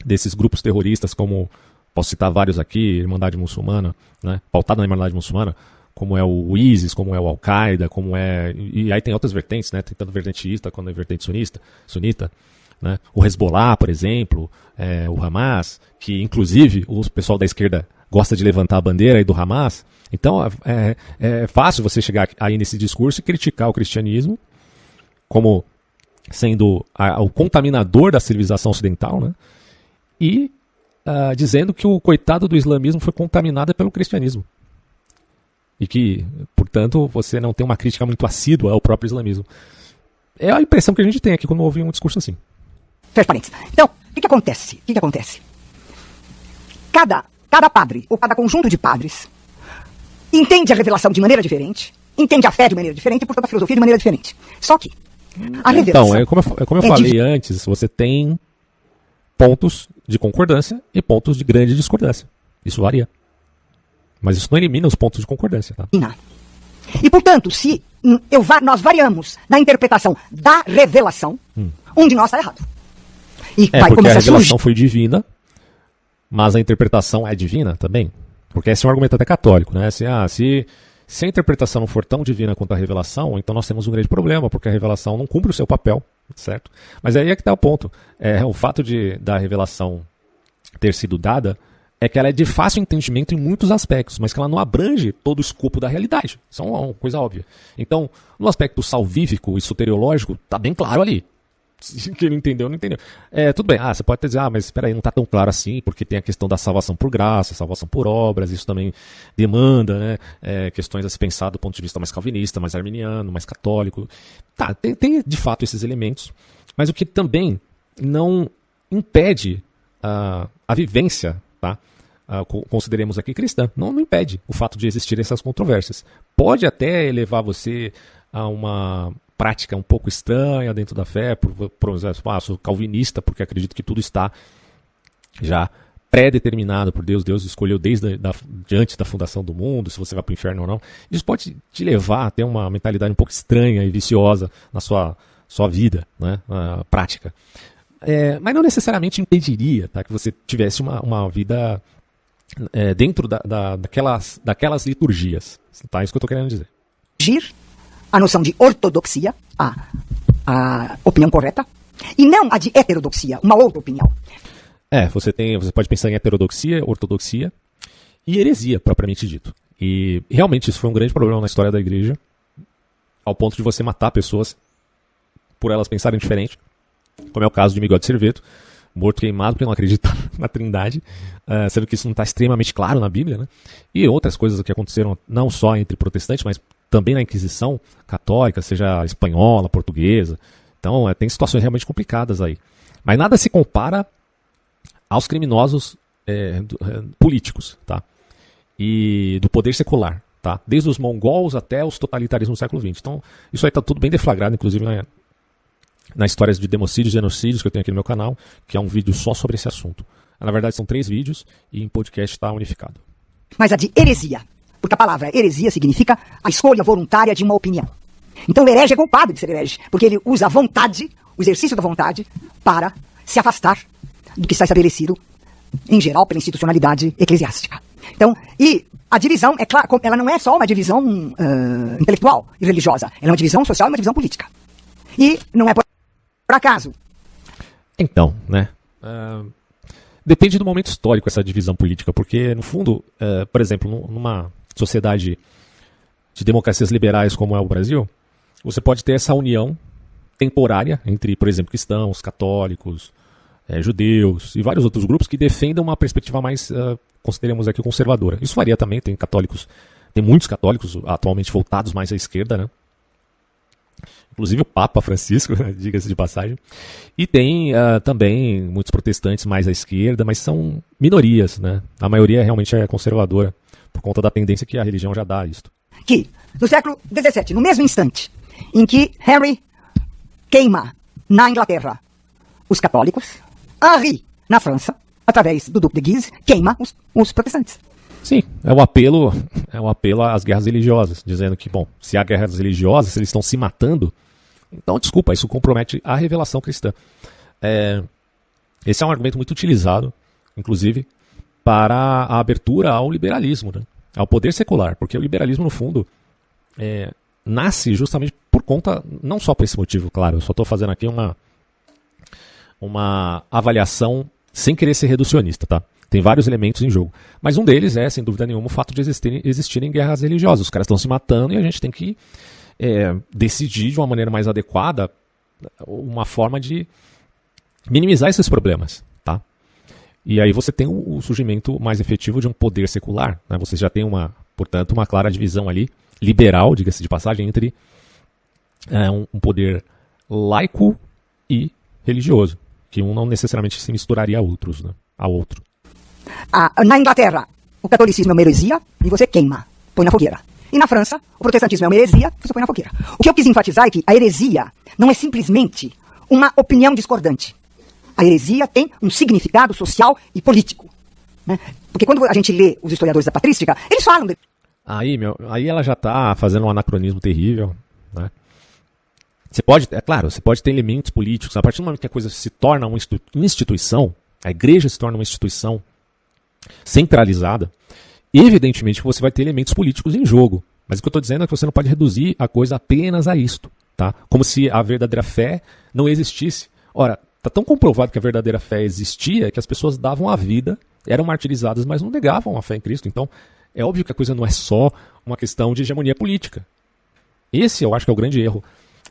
desses grupos terroristas, como, posso citar vários aqui, Irmandade Muçulmana, né? Pautada na Irmandade Muçulmana, como é o ISIS, como é o Al-Qaeda, como é... E aí tem outras vertentes, né? Tem tanto vertente xiita quanto a vertente sunita. Né? O Hezbollah, por exemplo, o Hamas, que inclusive o pessoal da esquerda gosta de levantar a bandeira aí do Hamas. Então é fácil você chegar aí nesse discurso e criticar o cristianismo como sendo o contaminador da civilização ocidental, né? E dizendo que o coitado do islamismo foi contaminado pelo cristianismo. E que, portanto, você não tem uma crítica muito assídua ao próprio islamismo. É a impressão que a gente tem aqui quando ouve um discurso assim. Fecha parênteses. Então, o que acontece? Cada padre, ou cada conjunto de padres, entende a revelação de maneira diferente, entende a fé de maneira diferente e, portanto, a filosofia de maneira diferente. Só que a revelação... Então, como eu falei antes, você tem pontos de concordância e pontos de grande discordância. Isso varia. Mas isso não elimina os pontos de concordância, tá? E, portanto, se nós variamos na interpretação da revelação, um de nós está errado. E vai porque começar a revelação foi divina, mas a interpretação é divina também. Porque esse é um argumento até católico, né? Se a interpretação não for tão divina quanto a revelação, então nós temos um grande problema, porque a revelação não cumpre o seu papel, certo? Mas aí é que está o ponto. O fato da revelação ter sido dada é que ela é de fácil entendimento em muitos aspectos, mas que ela não abrange todo o escopo da realidade. Isso é uma coisa óbvia. Então, no aspecto salvífico e soteriológico, está bem claro ali. Quem não entendeu, não entendeu. Tudo bem, você pode dizer, mas espera aí, não está tão claro assim, porque tem a questão da salvação por graça, salvação por obras, isso também demanda, né, questões a se pensar do ponto de vista mais calvinista, mais arminiano, mais católico. Tá, tem de fato esses elementos, mas o que também não impede a vivência, tá? Consideremos aqui cristã, não impede o fato de existir essas controvérsias. Pode até levar você a uma prática um pouco estranha dentro da fé, por exemplo, sou calvinista porque acredito que tudo está já pré-determinado por Deus, Deus escolheu antes da fundação do mundo, se você vai para o inferno ou não. Isso pode te levar a ter uma mentalidade um pouco estranha e viciosa na sua vida, né, prática. Mas não necessariamente impediria, tá, que você tivesse uma vida dentro daquelas liturgias. Tá? Isso que eu estou querendo dizer. A noção de ortodoxia, a opinião correta, e não a de heterodoxia, uma outra opinião. Você pode pensar em heterodoxia, ortodoxia e heresia, propriamente dito. E realmente isso foi um grande problema na história da igreja, ao ponto de você matar pessoas por elas pensarem diferente, como é o caso de Miguel de Serveto, morto queimado porque não acredita na Trindade, sendo que isso não está extremamente claro na Bíblia, né? E outras coisas que aconteceram não só entre protestantes, mas também na Inquisição católica, seja espanhola, portuguesa. Então, tem situações realmente complicadas aí. Mas nada se compara aos criminosos políticos, tá? E do poder secular, tá? Desde os mongols até os totalitarismos do século XX. Então, isso aí está tudo bem deflagrado, inclusive na histórias de democídios e genocídios que eu tenho aqui no meu canal, que é um vídeo só sobre esse assunto. Na verdade, são 3 vídeos e em podcast está unificado. Mas a de heresia, porque a palavra heresia significa a escolha voluntária de uma opinião. Então o herege é culpado de ser herege, porque ele usa a vontade, o exercício da vontade, para se afastar do que está estabelecido, em geral, pela institucionalidade eclesiástica. Então, e a divisão, é claro, ela não é só uma divisão intelectual e religiosa, ela é uma divisão social e uma divisão política. E não é por acaso. Então, né? Depende do momento histórico essa divisão política, porque, no fundo, por exemplo, numa sociedade de democracias liberais como é o Brasil, você pode ter essa união temporária entre, por exemplo, cristãos, católicos, judeus e vários outros grupos que defendam uma perspectiva mais, consideremos aqui, conservadora. Isso varia também, tem muitos católicos atualmente voltados mais à esquerda, né? Inclusive o Papa Francisco, diga-se de passagem. E tem também muitos protestantes mais à esquerda, mas são minorias, né? A maioria realmente é conservadora, por conta da tendência que a religião já dá a isto. Que, no século XVII, no mesmo instante em que Henry queima na Inglaterra os católicos, Henri, na França, através do Duque de Guise, queima os protestantes. Sim, é um apelo às guerras religiosas, dizendo que, bom, se há guerras religiosas, se eles estão se matando, então, desculpa, isso compromete a revelação cristã. Esse é um argumento muito utilizado, inclusive, para a abertura ao liberalismo, né? Ao poder secular, porque o liberalismo, no fundo, nasce justamente por conta, não só por esse motivo, claro, eu só estou fazendo aqui uma avaliação sem querer ser reducionista, tá? Tem vários elementos em jogo. Mas um deles é, sem dúvida nenhuma, o fato de existirem guerras religiosas. Os caras estão se matando e a gente tem que decidir de uma maneira mais adequada uma forma de minimizar esses problemas, tá? E aí você tem o surgimento mais efetivo de um poder secular, né? Você já tem, portanto, uma clara divisão ali, liberal, diga-se de passagem, entre um poder laico e religioso, que um não necessariamente se misturaria a outro. Na Inglaterra, o catolicismo é uma heresia e você queima, põe na fogueira. E na França, o protestantismo é uma heresia, você põe na fogueira. O que eu quis enfatizar é que a heresia não é simplesmente uma opinião discordante. A heresia tem um significado social e político, né? Porque quando a gente lê os historiadores da patrística, eles falam de... Aí ela já está fazendo um anacronismo terrível, né? Você pode ter elementos políticos. A partir do momento que a coisa se torna uma instituição, a igreja se torna uma instituição centralizada, Evidentemente que você vai ter elementos políticos em jogo, mas o que eu estou dizendo é que você não pode reduzir a coisa apenas a isto, tá? Como se a verdadeira fé não existisse. Ora, está tão comprovado que a verdadeira fé existia que as pessoas davam a vida, eram martirizadas, mas não negavam a fé em Cristo. Então, é óbvio que a coisa não é só uma questão de hegemonia política. Esse eu acho que é o grande erro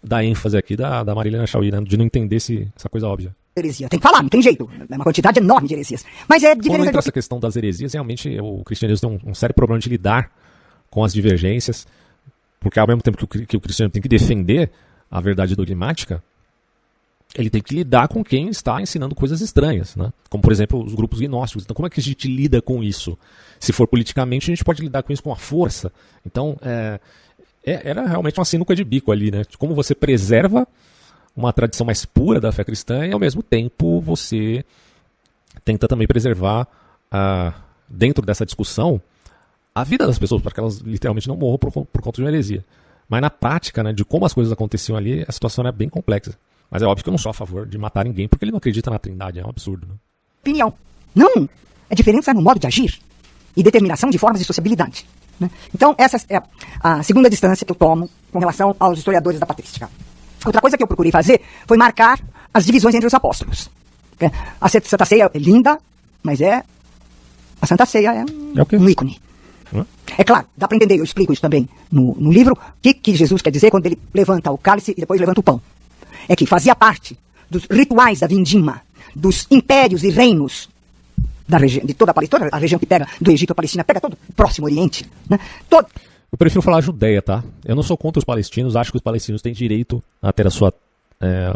da ênfase aqui da Marilena Chauí, né? De não entender essa coisa óbvia. Heresia. Tem que falar, não tem jeito. É uma quantidade enorme de heresias. Mas é Quando diferente. entra essa questão das heresias, realmente o cristianismo tem um sério problema de lidar com as divergências, porque ao mesmo tempo que o cristianismo tem que defender a verdade dogmática, ele tem que lidar com quem está ensinando coisas estranhas, né? Como, por exemplo, os grupos gnósticos. Então, como é que a gente lida com isso? Se for politicamente, a gente pode lidar com isso com a força. Então, era realmente uma sinuca de bico ali, né? De como você preserva uma tradição mais pura da fé cristã e, ao mesmo tempo, você tenta também preservar, dentro dessa discussão, a vida das pessoas, para que elas literalmente não morram por conta de uma heresia. Mas na prática, né, de como as coisas aconteciam ali, a situação era bem complexa. Mas é óbvio que eu não sou a favor de matar ninguém, porque ele não acredita na Trindade, é um absurdo. Né? Opinião. Não. É diferença no modo de agir e determinação de formas de sociabilidade. Né? Então, essa é a segunda distância que eu tomo com relação aos historiadores da patrística. Outra coisa que eu procurei fazer foi marcar as divisões entre os apóstolos. A Santa Ceia é linda, mas a Santa Ceia é um ícone. É claro, dá para entender, eu explico isso também no livro, o que Jesus quer dizer quando ele levanta o cálice e depois levanta o pão. É que fazia parte dos rituais da vindima, dos impérios e reinos da região, de toda a região que pega do Egito a Palestina, pega todo o Próximo Oriente. Né? Eu prefiro falar Judéia, tá? Eu não sou contra os palestinos, acho que os palestinos têm direito a ter a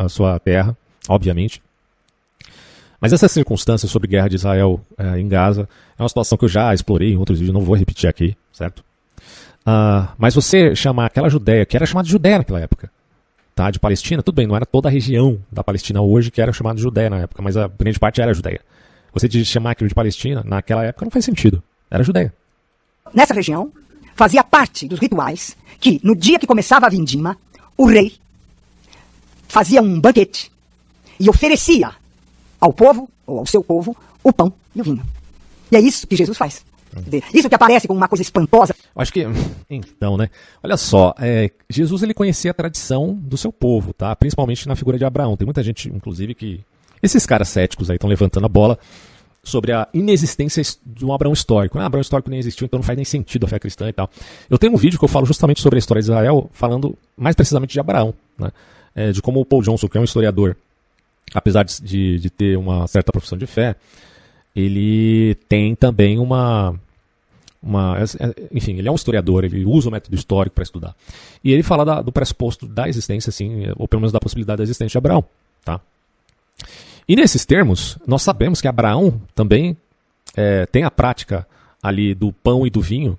sua terra, obviamente. Mas essa circunstância sobre guerra de Israel em Gaza é uma situação que eu já explorei em outros vídeos, não vou repetir aqui, certo? Mas você chamar aquela Judéia, que era chamada de Judéia naquela época, tá, de Palestina, tudo bem, não era toda a região da Palestina hoje que era chamada de Judéia na época, mas a grande parte era Judéia. Você chamar aquilo de Palestina, naquela época não faz sentido, era Judéia. Nessa região, fazia parte dos rituais que, no dia que começava a vindima, o rei fazia um banquete e oferecia ao povo, ou ao seu povo, o pão e o vinho. E é isso que Jesus faz. Isso que aparece como uma coisa espantosa. Acho que, então, né? Olha só, Jesus ele conhecia a tradição do seu povo, tá? Principalmente na figura de Abraão. Tem muita gente, inclusive, que... Esses caras céticos aí estão levantando a bola sobre a inexistência de um Abraão histórico. Abraão histórico nem existiu, então não faz nem sentido a fé cristã e tal. Eu tenho um vídeo que eu falo justamente sobre a história de Israel, falando mais precisamente de Abraão, né? De como o Paul Johnson, que é um historiador, apesar de ter uma certa profissão de fé, ele tem também enfim, ele é um historiador, ele usa o método histórico para estudar. E ele fala do pressuposto da existência, assim, ou pelo menos da possibilidade da existência de Abraão. Tá? E nesses termos, nós sabemos que Abraão também tem a prática ali do pão e do vinho,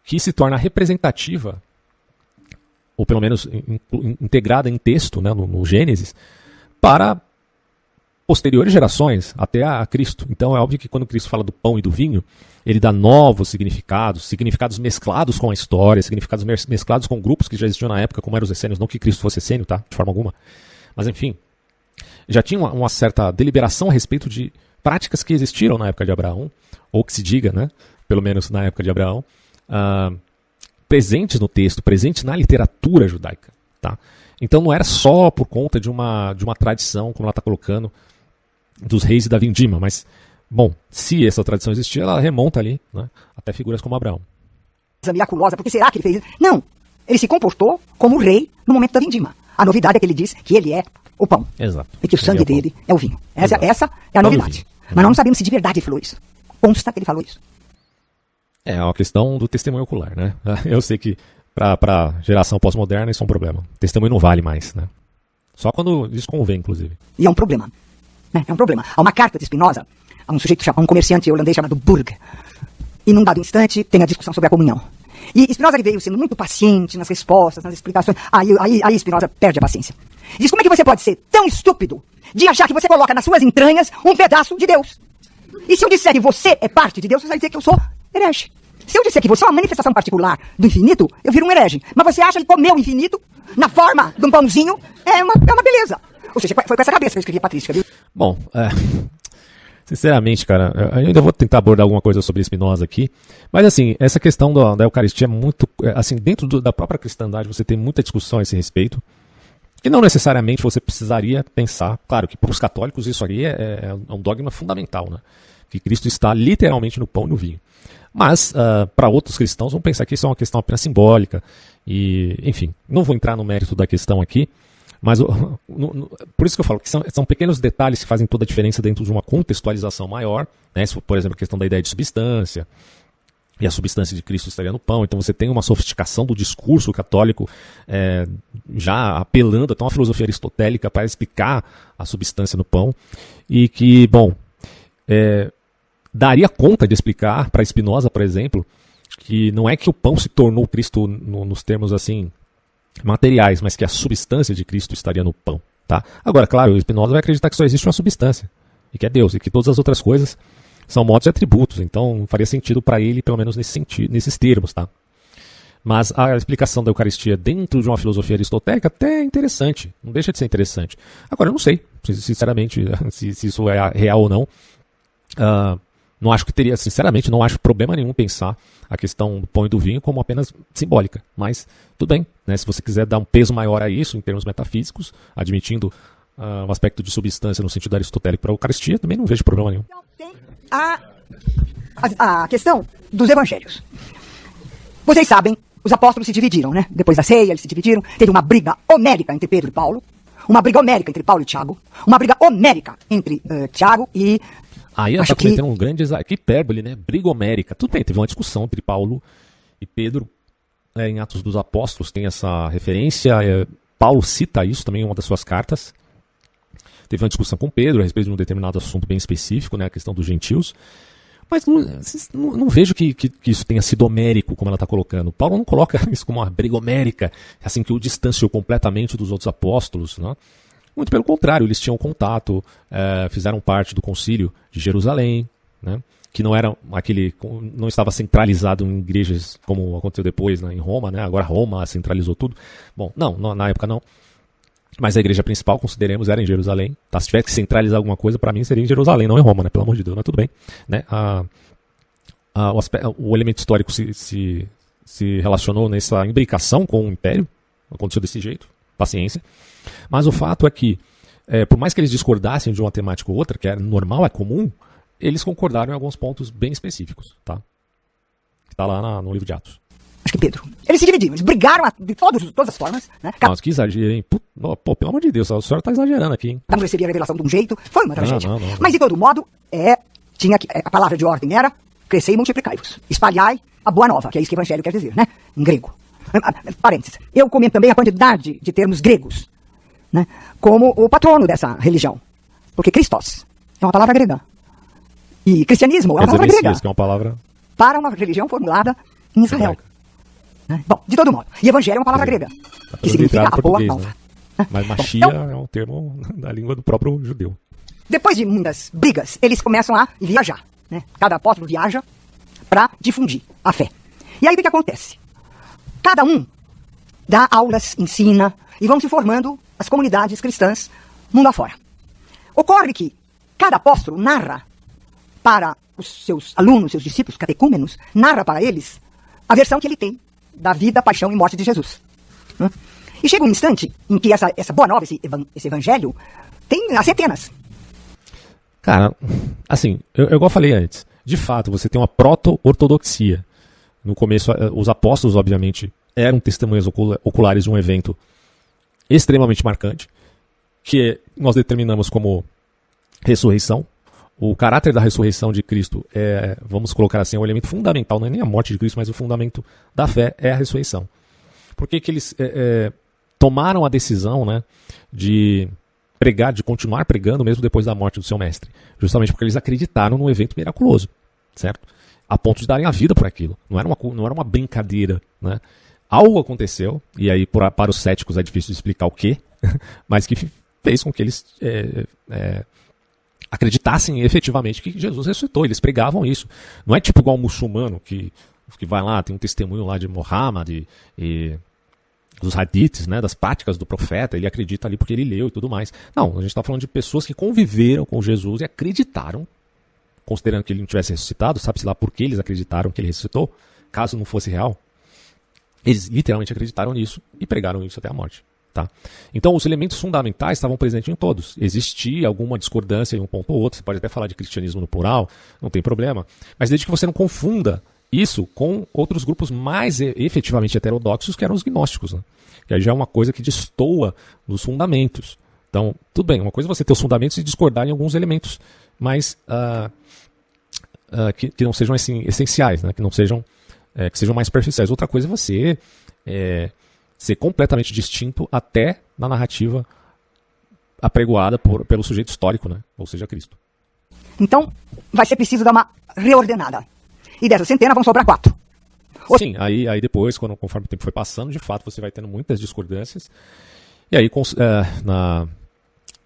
que se torna representativa, ou pelo menos integrada em texto, né, no Gênesis, para posteriores gerações, até a Cristo. Então é óbvio que quando Cristo fala do pão e do vinho, ele dá novos significados mesclados com a história, significados mesclados com grupos que já existiam na época, como eram os essênios, não que Cristo fosse essênio, tá? De forma alguma. Mas enfim, já tinha uma certa deliberação a respeito de práticas que existiram na época de Abraão, ou que se diga, né? Pelo menos na época de Abraão, presentes no texto, presentes na literatura judaica, tá? Então não era só por conta de uma tradição, como ela está colocando, dos reis e da vindima, mas, bom, se essa tradição existia, ela remonta ali, né, até figuras como Abraão. Miraculosa, porque será que ele fez isso? Não, ele se comportou como rei no momento da vindima. A novidade é que ele diz que ele é o pão. Exato. E que o sangue dele é o vinho. Essa é a novidade. Mas nós não sabemos se de verdade ele falou isso. Consta que ele falou isso. É uma questão do testemunho ocular, né? Eu sei que para a geração pós-moderna isso é um problema. Testemunho não vale mais, né? Só quando isso convém, inclusive. E é um problema. Né? É um problema. Há uma carta de Spinoza a um comerciante holandês chamado Burg. E num dado instante tem a discussão sobre a comunhão. E Spinoza ele veio sendo muito paciente nas respostas, nas explicações. Aí Spinoza perde a paciência. Diz, como é que você pode ser tão estúpido de achar que você coloca nas suas entranhas um pedaço de Deus? E se eu disser que você é parte de Deus, você vai dizer que eu sou herege. Se eu disser que você é uma manifestação particular do infinito, eu viro um herege. Mas você acha que comer o infinito na forma de um pãozinho é uma beleza. Ou seja, foi com essa cabeça que eu escrevi a patrística, viu? Bom, Sinceramente, cara, eu ainda vou tentar abordar alguma coisa sobre Spinoza aqui, mas assim, essa questão da Eucaristia é muito, assim, dentro da própria cristandade você tem muita discussão a esse respeito, que não necessariamente você precisaria pensar, claro que para os católicos isso aí é um dogma fundamental, né? Que Cristo está literalmente no pão e no vinho. Mas, para outros cristãos, vão pensar que isso é uma questão apenas simbólica, e, enfim, não vou entrar no mérito da questão aqui, mas por isso que eu falo que são pequenos detalhes que fazem toda a diferença dentro de uma contextualização maior, né? Por exemplo, a questão da ideia de substância, e a substância de Cristo estaria no pão, então você tem uma sofisticação do discurso católico já apelando até uma filosofia aristotélica para explicar a substância no pão, e que, bom, daria conta de explicar para Spinoza, por exemplo, que não é que o pão se tornou Cristo nos termos assim materiais, mas que a substância de Cristo estaria no pão. Tá? Agora, claro, o Spinoza vai acreditar que só existe uma substância, e que é Deus, e que todas as outras coisas são modos e atributos, então faria sentido para ele, pelo menos nesses termos. Tá? Mas a explicação da Eucaristia dentro de uma filosofia aristotélica até é interessante, não deixa de ser interessante. Agora, eu não sei, sinceramente, se isso é real ou não. Não acho que teria, sinceramente, não acho problema nenhum pensar a questão do pão e do vinho como apenas simbólica. Mas tudo bem, né? Se você quiser dar um peso maior a isso em termos metafísicos, admitindo o aspecto de substância no sentido aristotélico para a Eucaristia, também não vejo problema nenhum. Tem a questão dos evangelhos. Vocês sabem, os apóstolos se dividiram, né? Depois da ceia, eles se dividiram. Teve uma briga homérica entre Pedro e Paulo, uma briga homérica entre Paulo e Tiago, uma briga homérica entre Tiago e... Aí ela está cometendo um grande que hipérbole, né? Briga homérica. Tudo bem, teve uma discussão entre Paulo e Pedro em Atos dos Apóstolos, tem essa referência. Paulo cita isso também em uma das suas cartas. Teve uma discussão com Pedro a respeito de um determinado assunto bem específico, né? A questão dos gentios. Mas não vejo que isso tenha sido homérico, como ela está colocando. Paulo não coloca isso como uma briga homérica, assim que o distanciou completamente dos outros apóstolos, né? Muito pelo contrário, eles tinham contato, fizeram parte do concílio de Jerusalém, né, que não era não estava centralizado em igrejas como aconteceu depois, né, em Roma, né, agora Roma centralizou tudo. Bom, não, na época não, mas a igreja principal, consideremos, era em Jerusalém. Tá? Se tivesse que centralizar alguma coisa, para mim seria em Jerusalém, não em Roma, né, pelo amor de Deus, mas tudo bem. Né, o elemento histórico se relacionou nessa imbricação com o Império, aconteceu desse jeito, paciência. Mas o fato é que, por mais que eles discordassem de uma temática ou outra, que é normal, é comum, eles concordaram em alguns pontos bem específicos, tá? Que está lá no livro de Atos. Acho que Pedro. Eles se dividiram, eles brigaram de todas as formas, né? Nossa, que exagero, hein? Pô, pelo amor de Deus, a senhora está exagerando aqui, hein? Cada um recebia a revelação de um jeito, foi uma tragédia. Não. Mas de todo modo, a palavra de ordem era crescei e multiplicai-vos, espalhai a boa nova, que é isso que o evangelho quer dizer, né? Em grego. Parênteses. Eu comento também a quantidade de termos gregos, né, como o patrono dessa religião. Porque Christos é uma palavra grega. E cristianismo é uma palavra grega. Que é uma palavra... Para uma religião formulada em Israel. Né? Bom, de todo modo. E evangelho é uma palavra grega. Que significa a boa nova. Né? Mas Machia é um termo da língua do próprio judeu. Depois de muitas brigas, eles começam a viajar. Né? Cada apóstolo viaja para difundir a fé. E aí o que acontece? Cada um dá aulas, ensina, e vão se formando as comunidades cristãs mundo afora. Ocorre que cada apóstolo narra para os seus alunos, seus discípulos, catecúmenos, narra para eles a versão que ele tem da vida, paixão e morte de Jesus. E chega um instante em que essa boa nova, esse evangelho, tem as centenas. Cara, assim, igual eu falei antes, de fato, você tem uma proto-ortodoxia. No começo, os apóstolos, obviamente, eram testemunhas oculares de um evento extremamente marcante, que nós determinamos como ressurreição. O caráter da ressurreição de Cristo vamos colocar assim, o elemento fundamental, não é nem a morte de Cristo, mas o fundamento da fé é a ressurreição. Por que eles tomaram a decisão, né, de pregar, de continuar pregando mesmo depois da morte do seu mestre? Justamente porque eles acreditaram no evento miraculoso, certo? A ponto de darem a vida por aquilo. Não era uma brincadeira, né? Algo aconteceu, e aí para os céticos é difícil de explicar o quê, mas que fez com que eles acreditassem efetivamente que Jesus ressuscitou. Eles pregavam isso. Não é tipo igual um muçulmano que vai lá, tem um testemunho lá de Muhammad e dos hadiths, né, das práticas do profeta, ele acredita ali porque ele leu e tudo mais. Não, a gente está falando de pessoas que conviveram com Jesus e acreditaram considerando que ele não tivesse ressuscitado, sabe-se lá por que eles acreditaram que ele ressuscitou, caso não fosse real. Eles literalmente acreditaram nisso e pregaram isso até a morte. Tá? Então os elementos fundamentais estavam presentes em todos. Existia alguma discordância em um ponto ou outro, você pode até falar de cristianismo no plural, não tem problema, mas desde que você não confunda isso com outros grupos mais efetivamente heterodoxos, que eram os gnósticos, né? Que aí já é uma coisa que destoa dos fundamentos. Então, tudo bem, uma coisa é você ter os fundamentos e discordar em alguns elementos mais que não sejam assim, essenciais, né? Que não sejam que sejam mais superficiais. Outra coisa é você ser completamente distinto até na narrativa apregoada pelo sujeito histórico, né? Ou seja, Cristo. Então, vai ser preciso dar uma reordenada. E dessa centena vão sobrar 4. Sim, aí depois, conforme o tempo foi passando, de fato você vai tendo muitas discordâncias. E aí,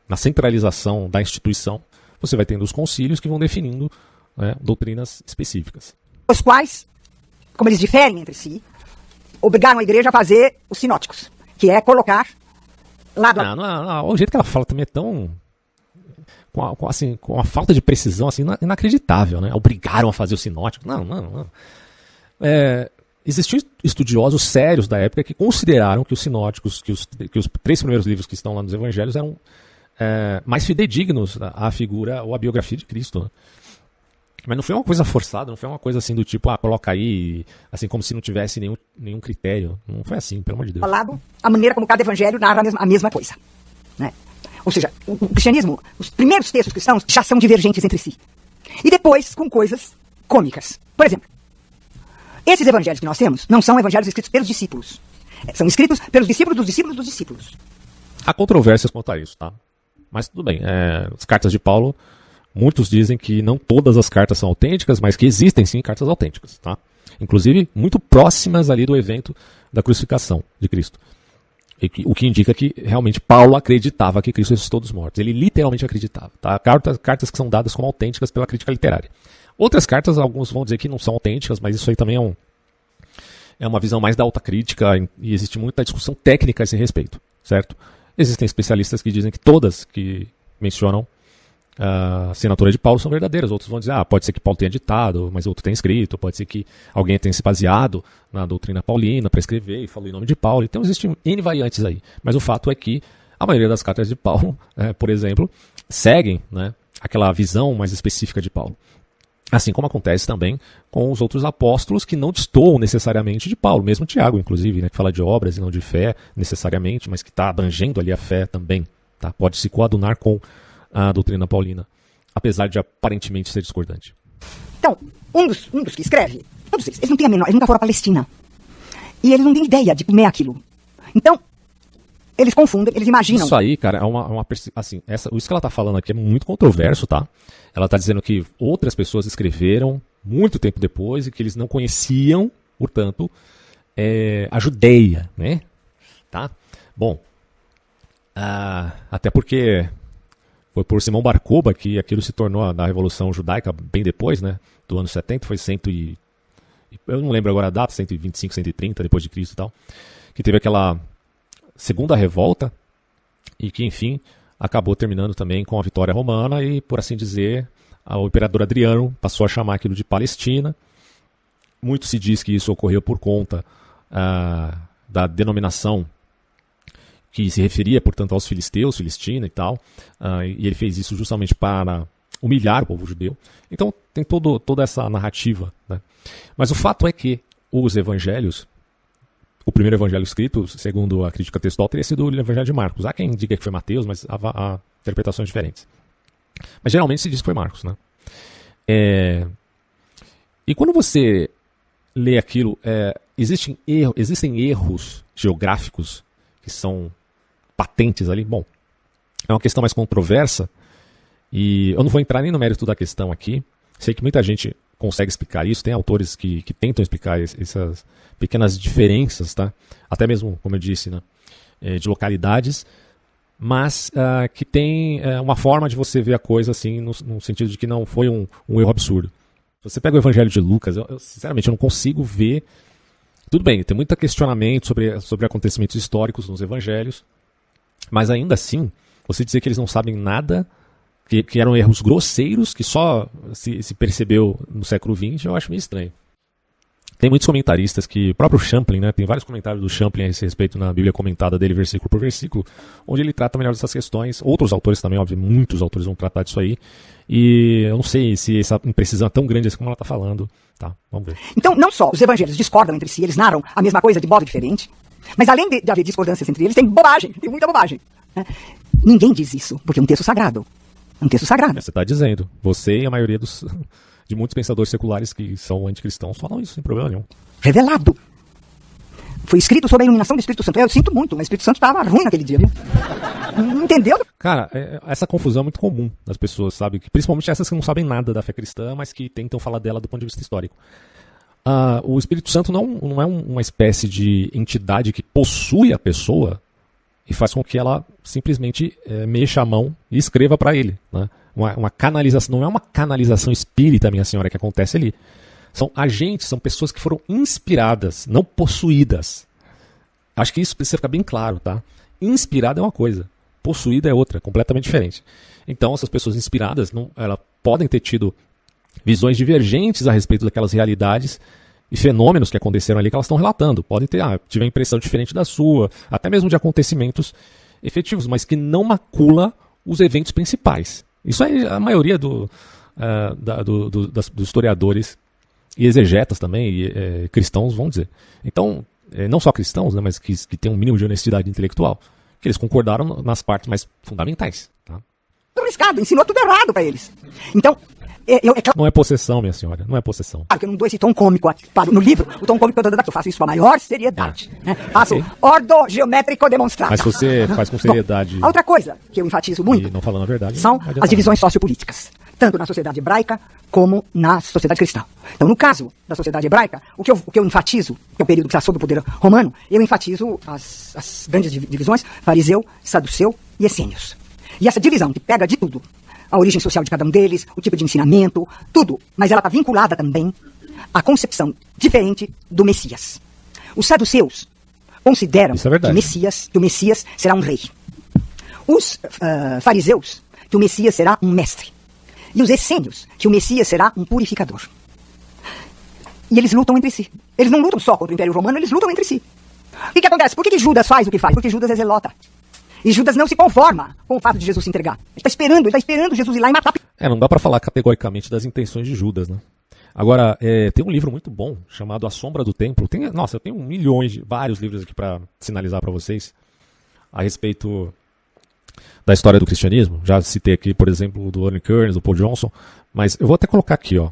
na centralização da instituição, você vai tendo os concílios que vão definindo, né, doutrinas específicas. Os quais, como eles diferem entre si, obrigaram a igreja a fazer os sinóticos, que é colocar lado a lado. O jeito que ela fala também é tão... com a falta de precisão assim, inacreditável, né? Obrigaram a fazer o sinótico. Não. Existiam estudiosos sérios da época que consideraram que os sinóticos, que os 3 primeiros livros que estão lá nos evangelhos eram mais fidedignos à figura ou à biografia de Cristo, né? Mas não foi uma coisa forçada, não foi uma coisa assim do tipo, coloca aí, assim como se não tivesse nenhum critério. Não foi assim, pelo amor de Deus. lado a maneira como cada evangelho narra a mesma coisa, né? Ou seja, o cristianismo, os primeiros textos cristãos já são divergentes entre si. E depois com coisas cômicas. Por exemplo, esses evangelhos que nós temos não são evangelhos escritos pelos discípulos. São escritos pelos discípulos dos discípulos dos discípulos. Há controvérsias quanto a isso, tá? Mas tudo bem. As cartas de Paulo, muitos dizem que não todas as cartas são autênticas, mas que existem sim cartas autênticas, tá? Inclusive muito próximas ali do evento da crucificação de Cristo. O que indica que realmente Paulo acreditava que Cristo ressuscitou dos mortos. Ele literalmente acreditava. Tá? Cartas que são dadas como autênticas pela crítica literária. Outras cartas, alguns vão dizer que não são autênticas, mas isso aí também é uma visão mais da alta crítica e existe muita discussão técnica a esse respeito, certo? Existem especialistas que dizem que todas que mencionam a assinatura de Paulo são verdadeiras. Outros vão dizer, pode ser que Paulo tenha ditado, mas outro tenha escrito, pode ser que alguém tenha se baseado na doutrina paulina para escrever e falou em nome de Paulo. Então existem N variantes aí. Mas o fato é que a maioria das cartas de Paulo, por exemplo, seguem, né, aquela visão mais específica de Paulo. Assim como acontece também com os outros apóstolos que não destoam necessariamente de Paulo, mesmo Tiago, inclusive, né, que fala de obras e não de fé necessariamente, mas que está abrangendo ali a fé também. Tá? Pode se coadunar com a doutrina paulina, apesar de aparentemente ser discordante. Então, um dos que escreve, todos eles não têm a menor, eles nunca foram à Palestina. E eles não têm ideia de como é aquilo. Então, eles confundem, eles imaginam. Isso aí, cara, assim, isso que ela está falando aqui é muito controverso, tá? Ela está dizendo que outras pessoas escreveram muito tempo depois e que eles não conheciam, portanto, a Judeia, né? Tá? Bom, até porque foi por Simão Bar Kokhba que aquilo se tornou na Revolução Judaica bem depois, né? Do ano 70, foi eu não lembro agora a data, 125, 130 depois de Cristo e tal, que teve aquela segunda revolta e que, enfim, acabou terminando também com a vitória romana e, por assim dizer, o imperador Adriano passou a chamar aquilo de Palestina. Muito se diz que isso ocorreu por conta da denominação que se referia, portanto, aos filisteus, Filistina e tal, e ele fez isso justamente para humilhar o povo judeu. Então tem toda essa narrativa, né? Mas o fato é que os evangelhos, o primeiro evangelho escrito, segundo a crítica textual, teria sido o evangelho de Marcos. Há quem diga que foi Mateus, mas há interpretações diferentes. Mas geralmente se diz que foi Marcos, né? E quando você lê aquilo, existem erros geográficos que são patentes ali. Bom, é uma questão mais controversa e eu não vou entrar nem no mérito da questão aqui. Sei que muita gente consegue explicar isso, tem autores que tentam explicar essas pequenas diferenças, tá? Até mesmo, como eu disse, né, de localidades, mas que tem uma forma de você ver a coisa assim, no sentido de que não foi um erro absurdo. Se você pega o Evangelho de Lucas, eu sinceramente eu não consigo ver. Tudo bem, tem muito questionamento sobre acontecimentos históricos nos Evangelhos, mas ainda assim, você dizer que eles não sabem nada que eram erros grosseiros, que só se percebeu no século XX, eu acho meio estranho. Tem muitos comentaristas que, o próprio Champlin, né, tem vários comentários do Champlin a esse respeito na Bíblia comentada dele, versículo por versículo, onde ele trata melhor dessas questões. Outros autores também, óbvio, muitos autores vão tratar disso aí. E eu não sei se essa imprecisão é tão grande assim como ela está falando. Tá, vamos ver. Então, não só os evangelhos discordam entre si, eles narram a mesma coisa de modo diferente, mas além de haver discordâncias entre eles, tem bobagem, tem muita bobagem. Né? Ninguém diz isso, porque é um texto sagrado. É um texto sagrado. Você está dizendo. Você e a maioria de muitos pensadores seculares que são anticristãos falam isso sem problema nenhum. Revelado. Foi escrito sob a iluminação do Espírito Santo. Eu sinto muito, mas o Espírito Santo estava ruim naquele dia, viu? Não entendeu? Cara, essa confusão é muito comum das pessoas, sabe? Que, principalmente essas que não sabem nada da fé cristã, mas que tentam falar dela do ponto de vista histórico. O Espírito Santo não é uma espécie de entidade que possui a pessoa e faz com que ela simplesmente mexa a mão e escreva para ele, né? Uma canalização, não é uma canalização espírita, minha senhora, que acontece ali. São agentes, são pessoas que foram inspiradas, não possuídas. Acho que isso precisa ficar bem claro, tá? Inspirada é uma coisa, possuída é outra, completamente diferente. Então, essas pessoas inspiradas, elas podem ter tido visões divergentes a respeito daquelas realidades e fenômenos que aconteceram ali que elas estão relatando. Podem ter, tive uma impressão diferente da sua, até mesmo de acontecimentos efetivos, mas que não macula os eventos principais. Isso aí a maioria dos historiadores e exegetas também, e cristãos vão dizer. Então, não só cristãos, né, mas que têm um mínimo de honestidade intelectual, que eles concordaram nas partes mais fundamentais. Tá? Arriscado, ensinou tudo errado para eles. Então, não é possessão, minha senhora, não é possessão. Claro que eu não dou esse tom cômico no livro, o tom cômico que eu estou dando aqui, eu faço isso com a maior seriedade. Né? Faço ordogeométrico demonstrado. Mas você faz com seriedade. Bom, outra coisa que eu enfatizo muito e não falando a verdade, são as divisões sociopolíticas, tanto na sociedade hebraica como na sociedade cristã. Então, no caso da sociedade hebraica, o que eu enfatizo, que é o período que está sob o poder romano, eu enfatizo as grandes divisões, fariseu, saduceu e essênios. E essa divisão que pega de tudo, a origem social de cada um deles, o tipo de ensinamento, tudo. Mas ela está vinculada também à concepção diferente do Messias. Os saduceus consideram que o Messias será um rei. Os fariseus, que o Messias será um mestre. E os essênios, que o Messias será um purificador. E eles lutam entre si. Eles não lutam só contra o Império Romano, eles lutam entre si. O que acontece? Por que Judas faz o que faz? Porque Judas é zelota. E Judas não se conforma com o fato de Jesus se entregar. Ele está esperando Jesus ir lá e matar. Não dá para falar categoricamente das intenções de Judas, né? Agora, tem um livro muito bom chamado A Sombra do Templo. Eu tenho vários livros aqui para sinalizar para vocês a respeito da história do cristianismo. Já citei aqui, por exemplo, do Warren Kearns, do Paul Johnson, mas eu vou até colocar aqui, ó,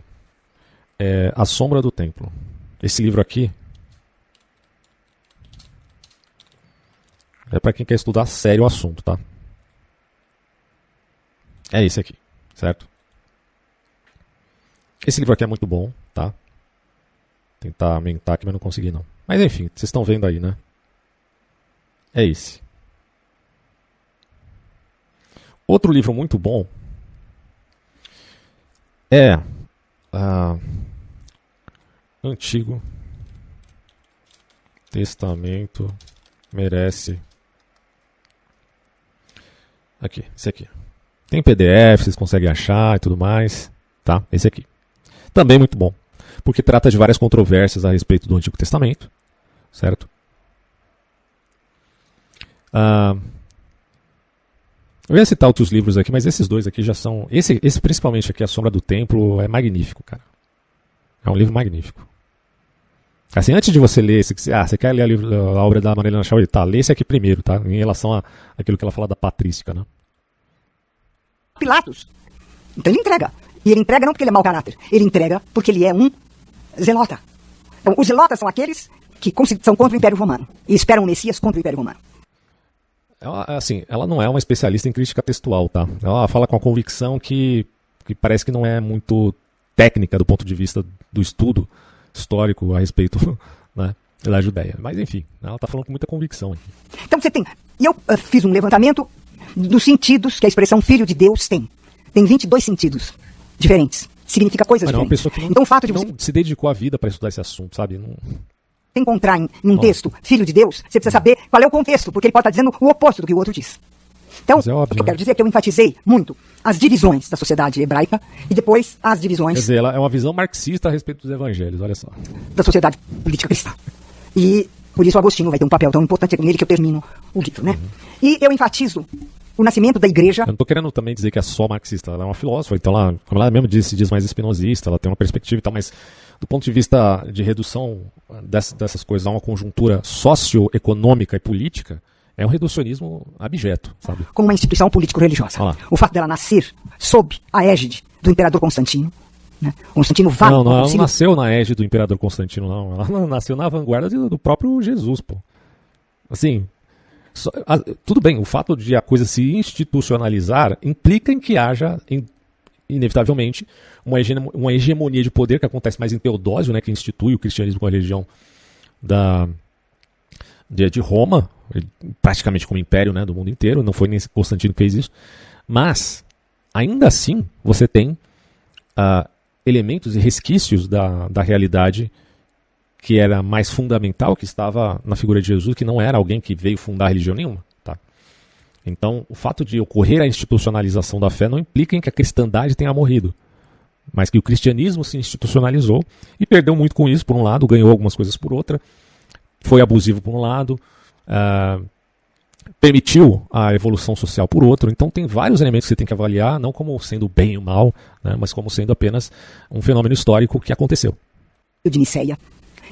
A Sombra do Templo. Esse livro aqui é para quem quer estudar sério o assunto, tá? É esse aqui, certo? Esse livro aqui é muito bom, tá? Tentar aumentar aqui, mas não consegui não. Mas enfim, vocês estão vendo aí, né? É esse. Outro livro muito bom é Antigo Testamento merece. Aqui, esse aqui. Tem PDF, vocês conseguem achar e tudo mais, tá? Esse aqui. Também muito bom, porque trata de várias controvérsias a respeito do Antigo Testamento, certo? Eu ia citar outros livros aqui, mas esses dois aqui já são... Esse principalmente aqui, A Sombra do Templo, é magnífico, cara. É um livro magnífico. Assim, antes de você ler esse, você quer ler a obra da Marilena Chauí, tá? Lê esse aqui primeiro, tá? Em relação àquilo que ela fala da patrística, né? Pilatos. Então ele entrega. E ele entrega não porque ele é mau caráter. Ele entrega porque ele é um zelota. Então, os zelotas são aqueles que são contra o Império Romano. E esperam o Messias contra o Império Romano. Ela não é uma especialista em crítica textual, tá? Ela fala com a convicção que parece que não é muito técnica do ponto de vista do estudo histórico a respeito, né, da Judéia. Mas enfim, ela está falando com muita convicção. Então você tem... E eu fiz um levantamento dos sentidos que a expressão Filho de Deus tem. Tem 22 sentidos diferentes. Significa coisas diferentes. É uma pessoa que então, o fato de não você se dedicou a vida para estudar esse assunto, sabe? Não... encontrar em um texto Filho de Deus, você precisa saber qual é o contexto, porque ele pode estar dizendo o oposto do que o outro diz. Então, Mas é óbvio, o que eu né? quero dizer é que eu enfatizei muito as divisões da sociedade hebraica e depois as divisões Quer dizer, ela é uma visão marxista a respeito dos evangelhos, olha só. da sociedade política cristã. E por isso o Agostinho vai ter um papel tão importante, é com ele que eu termino o livro, né? E eu enfatizo o nascimento da igreja. Eu não estou querendo também dizer que é só marxista, ela é uma filósofa, então ela, como ela mesmo diz, se diz mais espinosista, ela tem uma perspectiva e tal, mas do ponto de vista de redução dessas coisas a uma conjuntura socioeconômica e política, é um reducionismo abjeto, sabe? Como uma instituição político-religiosa. Olha lá. O fato dela nascer sob a égide do imperador Constantino, né? Constantino vai Não, ela não nasceu na égide do imperador Constantino, não. Ela nasceu na vanguarda do próprio Jesus, pô. Assim, tudo bem, o fato de a coisa se institucionalizar implica em que haja, inevitavelmente, uma hegemonia de poder que acontece mais em Teodósio, né, que institui o cristianismo como a religião de Roma, praticamente como império, né, do mundo inteiro. Não foi nem Constantino que fez isso. Mas, ainda assim, você tem elementos e resquícios da realidade que era mais fundamental, que estava na figura de Jesus, que não era alguém que veio fundar religião nenhuma. Tá? Então, o fato de ocorrer a institucionalização da fé não implica em que a cristandade tenha morrido, mas que o cristianismo se institucionalizou e perdeu muito com isso, por um lado, ganhou algumas coisas por outra, foi abusivo por um lado, permitiu a evolução social por outro. Então tem vários elementos que você tem que avaliar, não como sendo bem ou mal, né, mas como sendo apenas um fenômeno histórico que aconteceu. De Niceia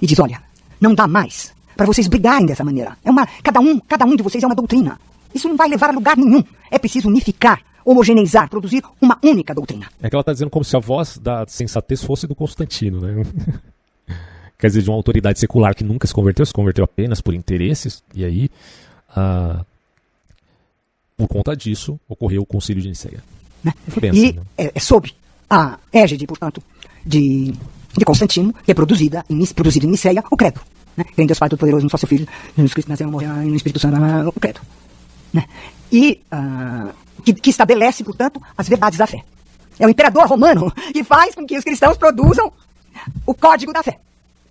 e diz, olha, não dá mais para vocês brigarem dessa maneira. Cada um de vocês é uma doutrina. Isso não vai levar a lugar nenhum. É preciso unificar, homogeneizar, produzir uma única doutrina. É que ela está dizendo como se a voz da sensatez fosse do Constantino, né? Quer dizer, de uma autoridade secular que nunca se converteu apenas por interesses, e aí, por conta disso, ocorreu o Concílio de Niceia. Né? Foi bem E assim, né? é sob a égide, portanto, de Constantino, que é produzida em Niceia, o credo. Né? Crê em Deus Pai Todo-Poderoso, no só seu Filho, Jesus Cristo nasceu, morreu, no Espírito Santo, o credo. Né? E que estabelece, portanto, as verdades da fé. É o imperador romano que faz com que os cristãos produzam o código da fé.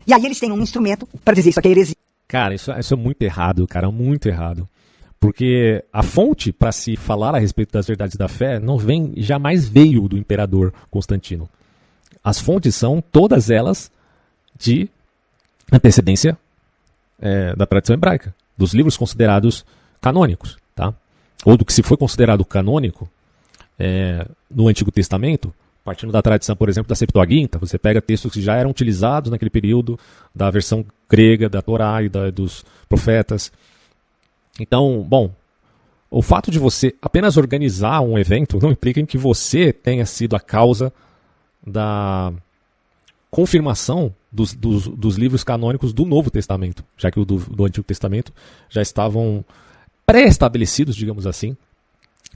E aí eles têm um instrumento para dizer isso aqui é heresia. Cara, isso é muito errado, cara, muito errado. Porque a fonte para se falar a respeito das verdades da fé jamais veio do imperador Constantino. As fontes são todas elas de antecedência da tradição hebraica, dos livros considerados canônicos, tá? Ou do que se foi considerado canônico no Antigo Testamento, partindo da tradição, por exemplo, da Septuaginta. Você pega textos que já eram utilizados naquele período, da versão grega, da Torá e dos profetas. Então, bom, o fato de você apenas organizar um evento não implica em que você tenha sido a causa da confirmação dos livros canônicos do Novo Testamento, já que o do Antigo Testamento já estavam pré-estabelecidos, digamos assim,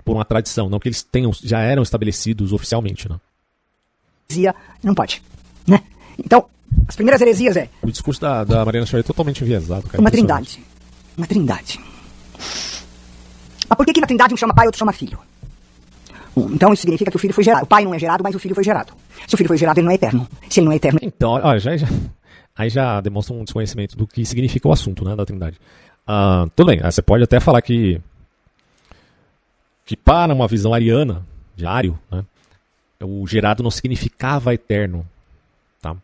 por uma tradição, não que eles já eram estabelecidos oficialmente, né? Heresia não pode, né? Então, as primeiras heresias O discurso da Mariana Xavier é totalmente enviesado, cara. uma trindade. Uma trindade. Mas por que na trindade um chama pai e outro chama filho? Então isso significa que o filho foi gerado. O pai não é gerado, mas o filho foi gerado. Se o filho foi gerado, ele não é eterno. Se ele não é eterno... Então, ó, aí já demonstra um desconhecimento do que significa o assunto, né, da trindade. Tudo bem, você pode até falar que para uma visão ariana, de Ário, né, o gerado não significava eterno, tá?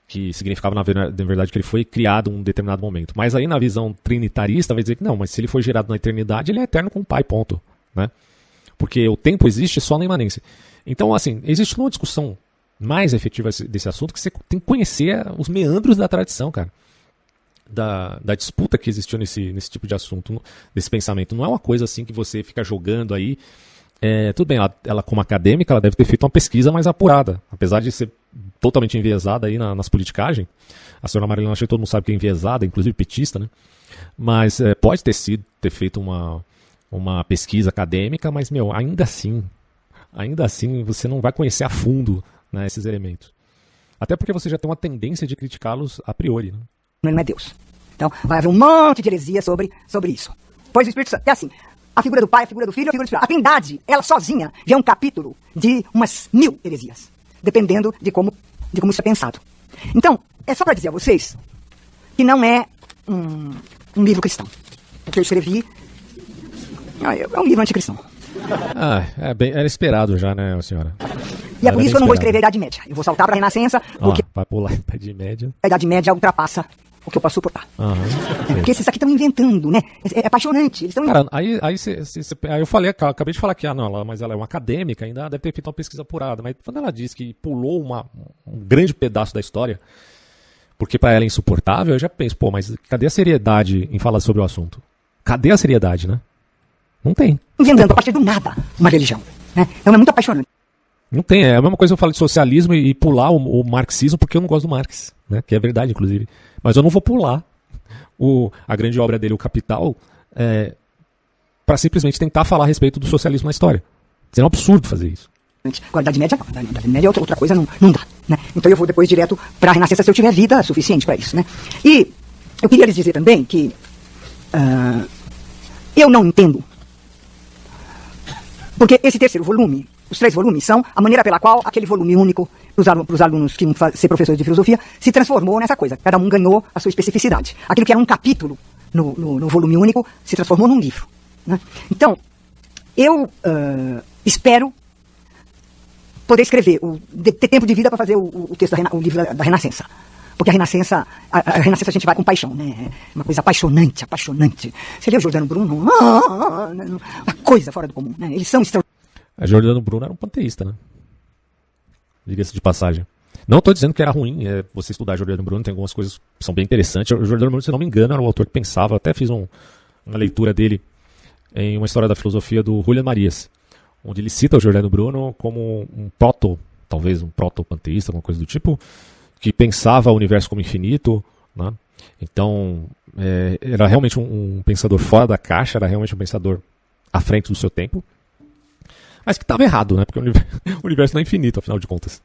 Que significava, na verdade, que ele foi criado em um determinado momento. Mas aí, na visão trinitarista, vai dizer que não, mas se ele foi gerado na eternidade, ele é eterno com o Pai, ponto. Né? Porque o tempo existe só na imanência. Então, assim, existe uma discussão mais efetiva desse assunto, que você tem que conhecer os meandros da tradição, cara. Da disputa que existiu nesse tipo de assunto, desse pensamento. Não é uma coisa assim que você fica jogando aí. Tudo bem, ela como acadêmica, ela deve ter feito uma pesquisa mais apurada. Apesar de ser totalmente enviesada aí nas politicagens. A senhora Marilena, acho que todo mundo sabe que é enviesada, inclusive petista, né? Mas pode ter feito uma pesquisa acadêmica, mas, ainda assim você não vai conhecer a fundo, né, esses elementos. Até porque você já tem uma tendência de criticá-los a priori, né? Ele não é Deus. Então, vai haver um monte de heresia sobre isso. Pois o Espírito Santo é assim. A figura do Pai, a figura do Filho, a figura do Espírito. A Trindade, ela sozinha, já é um capítulo de umas 1000 heresias. Dependendo de como isso é pensado. Então, é só para dizer a vocês que não é um livro cristão. Porque eu escrevi É um livro anticristão. Era esperado já, né, senhora? E é por isso que eu não vou escrever a Idade Média. Eu vou saltar para a Renascença, porque vai pular a Idade Média. a Idade Média ultrapassa o que eu posso suportar. Porque esses aqui estão inventando, né? É apaixonante. Eles Cara, aí eu falei, acabei de falar que mas ela é uma acadêmica, ainda deve ter feito uma pesquisa apurada. Mas quando ela diz que pulou um grande pedaço da história, porque para ela é insuportável, eu já penso, mas cadê a seriedade em falar sobre o assunto? Cadê a seriedade, né? Não tem. Inventando a partir do nada uma religião. Né? Então é muito apaixonante. Não tem, é a mesma coisa que eu falo de socialismo e pular o marxismo porque eu não gosto do Marx, né? Que é verdade, inclusive. Mas eu não vou pular a grande obra dele, O Capital, para simplesmente tentar falar a respeito do socialismo na história. Seria um absurdo fazer isso. Agora, Idade Média não. Idade Média é outra coisa, não dá. Né? Então eu vou depois direto para a Renascença se eu tiver vida suficiente para isso. Né? E eu queria lhes dizer também que eu não entendo porque esse terceiro volume, os 3 volumes, são a maneira pela qual aquele volume único, para os alunos que vão ser professores de filosofia, se transformou nessa coisa. Cada um ganhou a sua especificidade. Aquilo que era um capítulo no volume único se transformou num livro. Né? Então, eu espero poder escrever, ter tempo de vida para fazer o texto, o livro da Renascença. Porque a Renascença a gente vai com paixão, né? Uma coisa apaixonante. Você lê o Giordano Bruno? Uma coisa fora do comum, né? Eles são extraordinários. Giordano Bruno era um panteísta, né? Diga-se de passagem. Não estou dizendo que era ruim você estudar Giordano Bruno, tem algumas coisas que são bem interessantes. O Giordano Bruno, se não me engano, era um autor que pensava, até fiz uma leitura dele em uma história da filosofia do Julian Marias, onde ele cita o Giordano Bruno como talvez um proto-panteísta, alguma coisa do tipo, que pensava o universo como infinito, né? Então, era realmente um pensador fora da caixa, era realmente um pensador à frente do seu tempo, mas que estava errado, né? Porque o universo não é infinito, afinal de contas.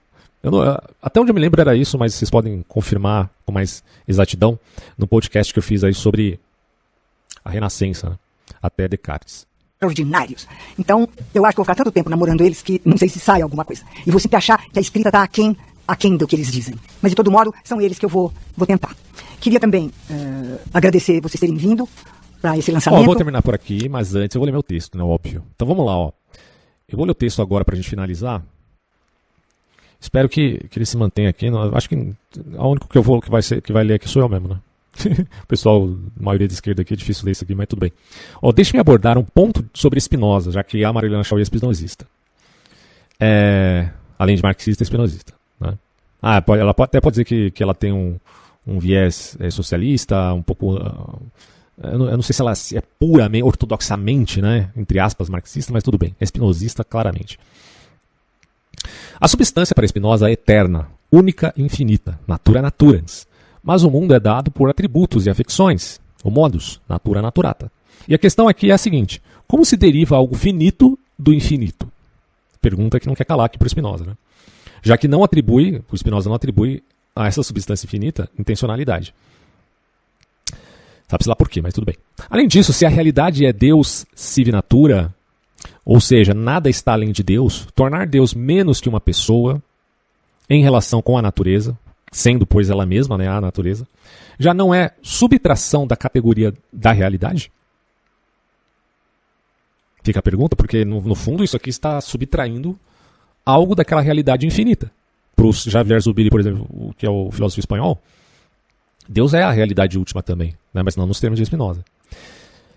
Até onde eu me lembro era isso, mas vocês podem confirmar com mais exatidão no podcast que eu fiz aí sobre a Renascença, né? Até Descartes. Extraordinários. Então, eu acho que vou ficar tanto tempo namorando eles que não sei se sai alguma coisa. E vou sempre achar que a escrita está aquém do que eles dizem. Mas, de todo modo, são eles que eu vou tentar. Queria também agradecer vocês terem vindo para esse lançamento. Eu vou terminar por aqui, mas antes eu vou ler meu texto, né? Óbvio. Então vamos lá, ó. Eu vou ler o texto agora para a gente finalizar. Espero que ele se mantenha aqui. Acho que a única que vai ler aqui sou eu mesmo, né? O pessoal, a maioria da esquerda aqui, é difícil ler isso aqui, mas tudo bem. Deixe-me abordar um ponto sobre Spinoza, já que a Marilena Chauí é espinosista. Além de marxista, é espinosista. Né? Ela até pode dizer que ela tem um viés socialista, um pouco... Eu não sei se ela é puramente, ortodoxamente, né, entre aspas, marxista, mas tudo bem. É espinosista, claramente. A substância para Spinoza é eterna, única e infinita, natura naturans. Mas o mundo é dado por atributos e afecções, o modus, natura naturata. E a questão aqui é a seguinte: como se deriva algo finito do infinito? Pergunta que não quer calar aqui para o Spinoza, né? Já que o Spinoza não atribui a essa substância infinita intencionalidade. Sabe-se lá por quê, mas tudo bem. Além disso, se a realidade é Deus sive natura, ou seja, nada está além de Deus, tornar Deus menos que uma pessoa em relação com a natureza, sendo, pois, ela mesma, né, a natureza, já não é subtração da categoria da realidade? Fica a pergunta, porque no fundo isso aqui está subtraindo algo daquela realidade infinita. Para o Javier Zubiri, por exemplo, que é o filósofo espanhol, Deus é a realidade última também, né, mas não nos termos de Spinoza.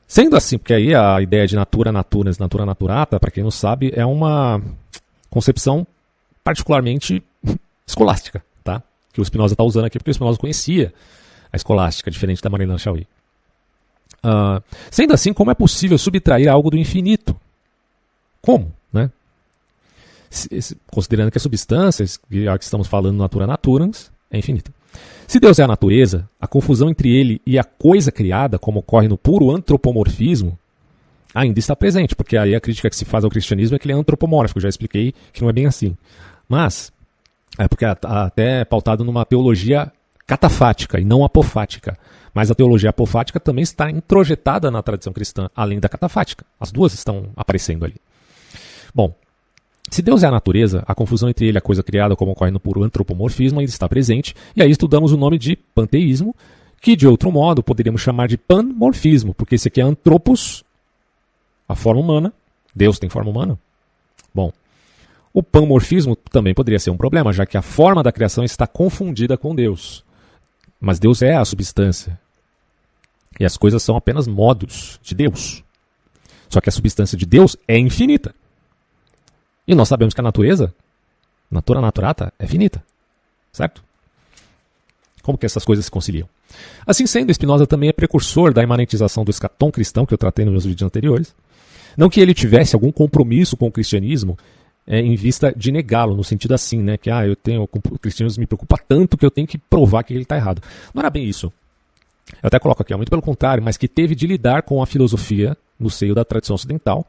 Sendo assim, porque aí a ideia de natura naturans, natura naturata, para quem não sabe, é uma concepção particularmente escolástica, tá? Que o Spinoza está usando aqui, porque o Spinoza conhecia a escolástica, diferente da Marilena Chauí. Sendo assim, como é possível subtrair algo do infinito? Como? Né? Considerando que a substância, que estamos falando, natura naturans, é infinita. Se Deus é a natureza, a confusão entre ele e a coisa criada, como ocorre no puro antropomorfismo, ainda está presente, porque aí a crítica que se faz ao cristianismo é que ele é antropomórfico, já expliquei que não é bem assim. Mas, porque até é pautado numa teologia catafática e não apofática. Mas a teologia apofática também está introjetada na tradição cristã, além da catafática. As duas estão aparecendo ali. Bom, se Deus é a natureza, a confusão entre ele e a coisa criada, como ocorre no puro antropomorfismo, ainda está presente, e aí estudamos o nome de panteísmo, que de outro modo poderíamos chamar de panmorfismo, porque esse aqui é antropos, a forma humana. Deus tem forma humana? Bom, o panmorfismo também poderia ser um problema, já que a forma da criação está confundida com Deus. Mas Deus é a substância. E as coisas são apenas modos de Deus. Só que a substância de Deus é infinita. E nós sabemos que a natureza, natura naturata, é finita. Certo? Como que essas coisas se conciliam? Assim sendo, Spinoza também é precursor da imanentização do escatom cristão, que eu tratei nos meus vídeos anteriores. Não que ele tivesse algum compromisso com o cristianismo em vista de negá-lo, no sentido assim, né? Que o cristianismo me preocupa tanto que eu tenho que provar que ele está errado. Não era bem isso. Eu até coloco aqui, muito pelo contrário, mas que teve de lidar com a filosofia no seio da tradição ocidental,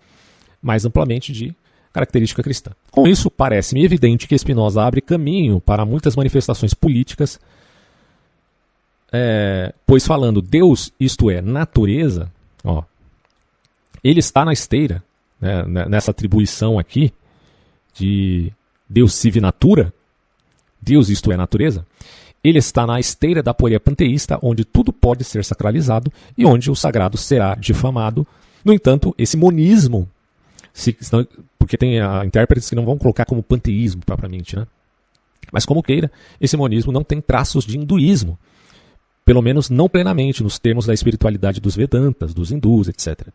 mais amplamente de característica cristã. Com isso, parece-me evidente que Spinoza abre caminho para muitas manifestações políticas, pois falando Deus, isto é, natureza, ele está na esteira, né, nessa atribuição aqui de Deus sive natura, Deus isto é natureza, ele está na esteira da aporia panteísta, onde tudo pode ser sacralizado e onde o sagrado será difamado. No entanto, esse monismo, porque tem intérpretes que não vão colocar como panteísmo propriamente, né? Mas como queira, esse monismo não tem traços de hinduísmo, pelo menos não plenamente nos termos da espiritualidade dos Vedantas, dos hindus, etc.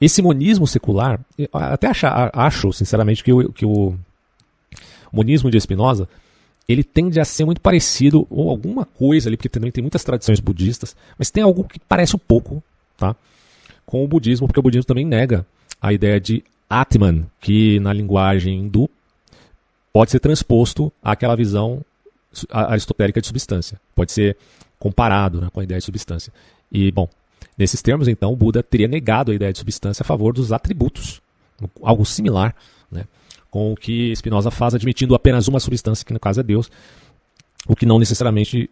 Esse monismo secular, até acho sinceramente que o monismo de Spinoza, ele tende a ser muito parecido, ou alguma coisa ali, porque também tem muitas tradições budistas, mas tem algo que parece um pouco, tá, com o budismo, porque o budismo também nega a ideia de Atman, que na linguagem hindu pode ser transposto àquela visão aristotélica de substância. Pode ser comparado, né, com a ideia de substância. E, bom, nesses termos, então, o Buda teria negado a ideia de substância a favor dos atributos, algo similar, né, com o que Spinoza faz, admitindo apenas uma substância, que no caso é Deus, o que não necessariamente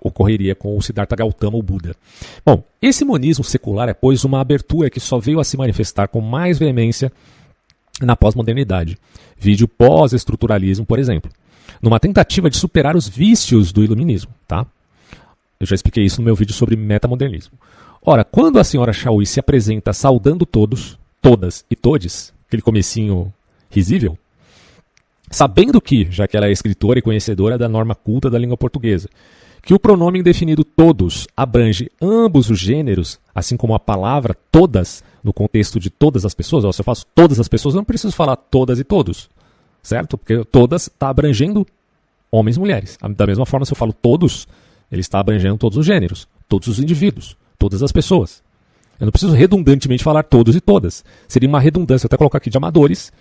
ocorreria com o Siddhartha Gautama, o Buda. Bom, esse monismo secular é, pois, uma abertura que só veio a se manifestar com mais veemência na pós-modernidade. Vídeo pós-estruturalismo, por exemplo, numa tentativa de superar os vícios do iluminismo, tá? Eu já expliquei isso no meu vídeo sobre metamodernismo. Ora, quando a senhora Chauí se apresenta saudando todos, todas e todes, aquele comecinho risível, sabendo que, já que ela é escritora e conhecedora da norma culta da língua portuguesa, que o pronome indefinido todos abrange ambos os gêneros, assim como a palavra todas, no contexto de todas as pessoas, se eu faço todas as pessoas, eu não preciso falar todas e todos, certo? Porque todas está abrangendo homens e mulheres. Da mesma forma, se eu falo todos, ele está abrangendo todos os gêneros, todos os indivíduos, todas as pessoas. Eu não preciso redundantemente falar todos e todas. Seria uma redundância, eu até colocar aqui de amadores,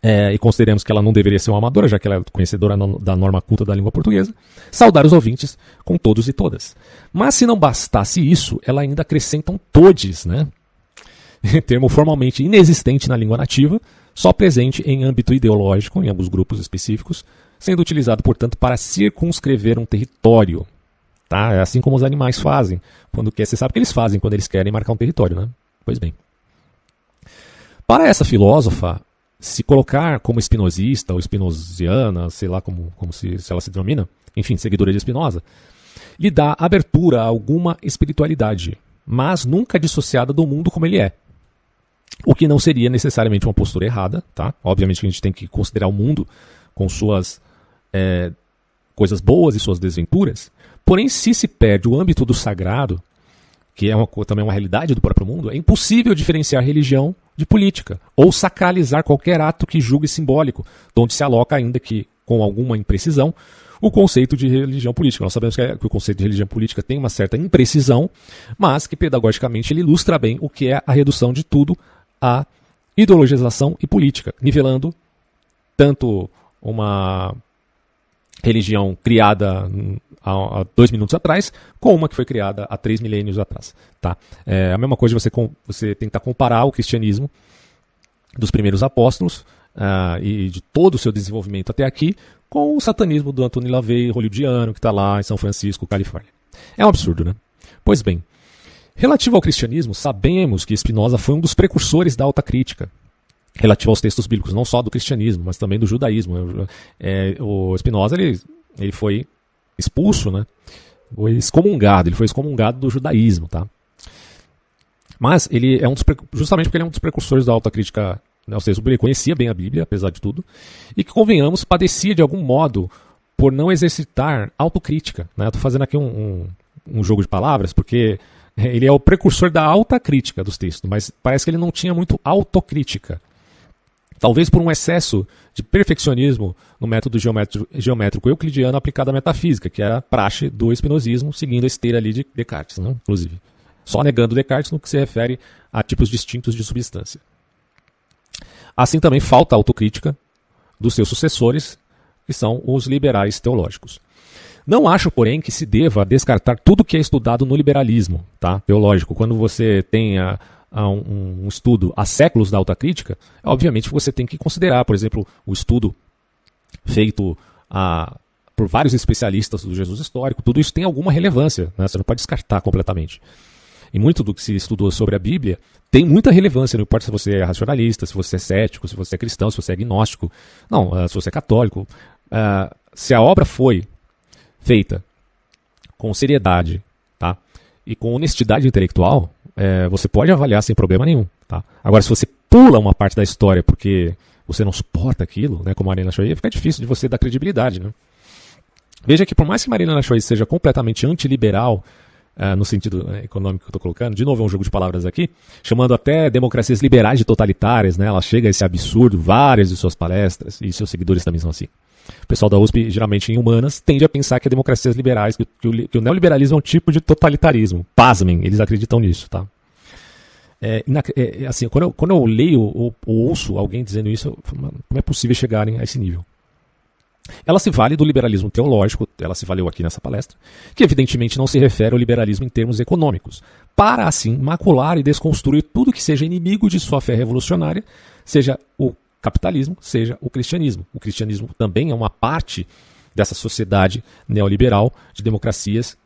e consideremos que ela não deveria ser uma amadora, já que ela é conhecedora da norma culta da língua portuguesa, saudar os ouvintes com todos e todas. Mas se não bastasse isso, ela ainda acrescenta um todes, né? Termo formalmente inexistente na língua nativa, só presente em âmbito ideológico, em alguns grupos específicos, sendo utilizado, portanto, para circunscrever um território. Tá? É assim como os animais fazem, quando quer. Você sabe o que eles fazem quando eles querem marcar um território, né? Pois bem. Para essa filósofa, se colocar como espinosista ou espinosiana, sei lá se ela se denomina, enfim, seguidora de Spinoza, lhe dá abertura a alguma espiritualidade, mas nunca dissociada do mundo como ele é. O que não seria necessariamente uma postura errada, tá? Obviamente que a gente tem que considerar o mundo com suas coisas boas e suas desventuras, porém se perde o âmbito do sagrado, que é também uma realidade do próprio mundo, é impossível diferenciar religião de política, ou sacralizar qualquer ato que julgue simbólico, onde se aloca, ainda que com alguma imprecisão, o conceito de religião política. Nós sabemos que o conceito de religião política tem uma certa imprecisão, mas que pedagogicamente ele ilustra bem o que é a redução de tudo à ideologização e política, nivelando tanto uma religião criada há 2 minutos atrás, com uma que foi criada há 3 milênios atrás. Tá? É a mesma coisa de você tentar comparar o cristianismo dos primeiros apóstolos e de todo o seu desenvolvimento até aqui com o satanismo do Anthony LaVey, hollywoodiano, que está lá em São Francisco, Califórnia. É um absurdo, né? Pois bem, relativo ao cristianismo, sabemos que Spinoza foi um dos precursores da alta crítica, relativo aos textos bíblicos, não só do cristianismo, mas também do judaísmo. O Spinoza ele foi expulso, né? Ele foi excomungado do judaísmo, tá? Mas ele é justamente porque ele é um dos precursores da autocrítica, né? Ou seja, ele conhecia bem a Bíblia, apesar de tudo, e que, convenhamos, padecia de algum modo por não exercitar autocrítica, né? Estou fazendo aqui um jogo de palavras, porque ele é o precursor da alta crítica dos textos, mas parece que ele não tinha muito autocrítica. Talvez por um excesso de perfeccionismo no método geométrico euclidiano aplicado à metafísica, que era a praxe do espinosismo, seguindo a esteira ali de Descartes, né? Inclusive. Só negando Descartes no que se refere a tipos distintos de substância. Assim também falta a autocrítica dos seus sucessores, que são os liberais teológicos. Não acho, porém, que se deva descartar tudo que é estudado no liberalismo, tá? Teológico. Quando você tem um estudo há séculos da autocrítica, obviamente você tem que considerar, por exemplo, o estudo feito por vários especialistas do Jesus histórico. Tudo isso tem alguma relevância, né? Você não pode descartar completamente. E muito do que se estudou sobre a Bíblia tem muita relevância, não importa se você é racionalista, se você é cético, se você é cristão, se você é agnóstico, não, se você é católico. Se a obra foi feita com seriedade, tá? E com honestidade intelectual, você pode avaliar sem problema nenhum. Tá? Agora, se você pula uma parte da história porque você não suporta aquilo, né, como a Mariana Choi, fica difícil de você dar credibilidade. Né? Veja que por mais que Mariana Choi seja completamente antiliberal, no sentido econômico que eu estou colocando, de novo é um jogo de palavras aqui, chamando até democracias liberais de totalitárias, né? Ela chega a esse absurdo, várias de suas palestras, e seus seguidores também são assim. O pessoal da USP, geralmente em humanas, tende a pensar que democracias liberais, que o neoliberalismo é um tipo de totalitarismo. Pasmem, eles acreditam nisso, tá? Assim, quando eu leio ou ouço alguém dizendo isso, como é possível chegarem a esse nível? Ela se vale do liberalismo teológico, ela se valeu aqui nessa palestra, que evidentemente não se refere ao liberalismo em termos econômicos, para assim macular e desconstruir tudo que seja inimigo de sua fé revolucionária, seja o capitalismo, seja o cristianismo. O cristianismo também é uma parte dessa sociedade neoliberal de democracias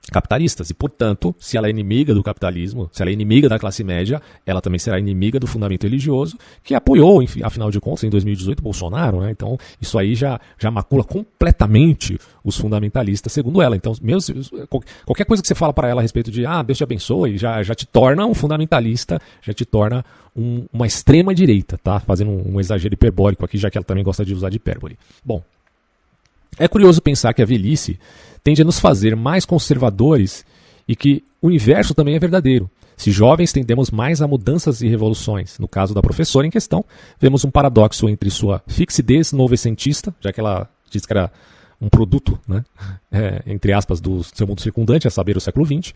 capitalistas. E, portanto, se ela é inimiga do capitalismo, se ela é inimiga da classe média, ela também será inimiga do fundamento religioso, que apoiou, enfim, afinal de contas, em 2018, Bolsonaro. Né? Então, isso aí já macula completamente os fundamentalistas, segundo ela. Então, qualquer coisa que você fala para ela a respeito de Deus te abençoe, já te torna um fundamentalista, já te torna uma extrema direita, tá? Fazendo um exagero hiperbólico aqui, já que ela também gosta de usar de hipérbole. Bom, é curioso pensar que a velhice tende a nos fazer mais conservadores e que o inverso também é verdadeiro. Se jovens tendemos mais a mudanças e revoluções. No caso da professora em questão, vemos um paradoxo entre sua fixidez novecentista, já que ela diz que era um produto, né, entre aspas, do seu mundo circundante, a saber, o século XX,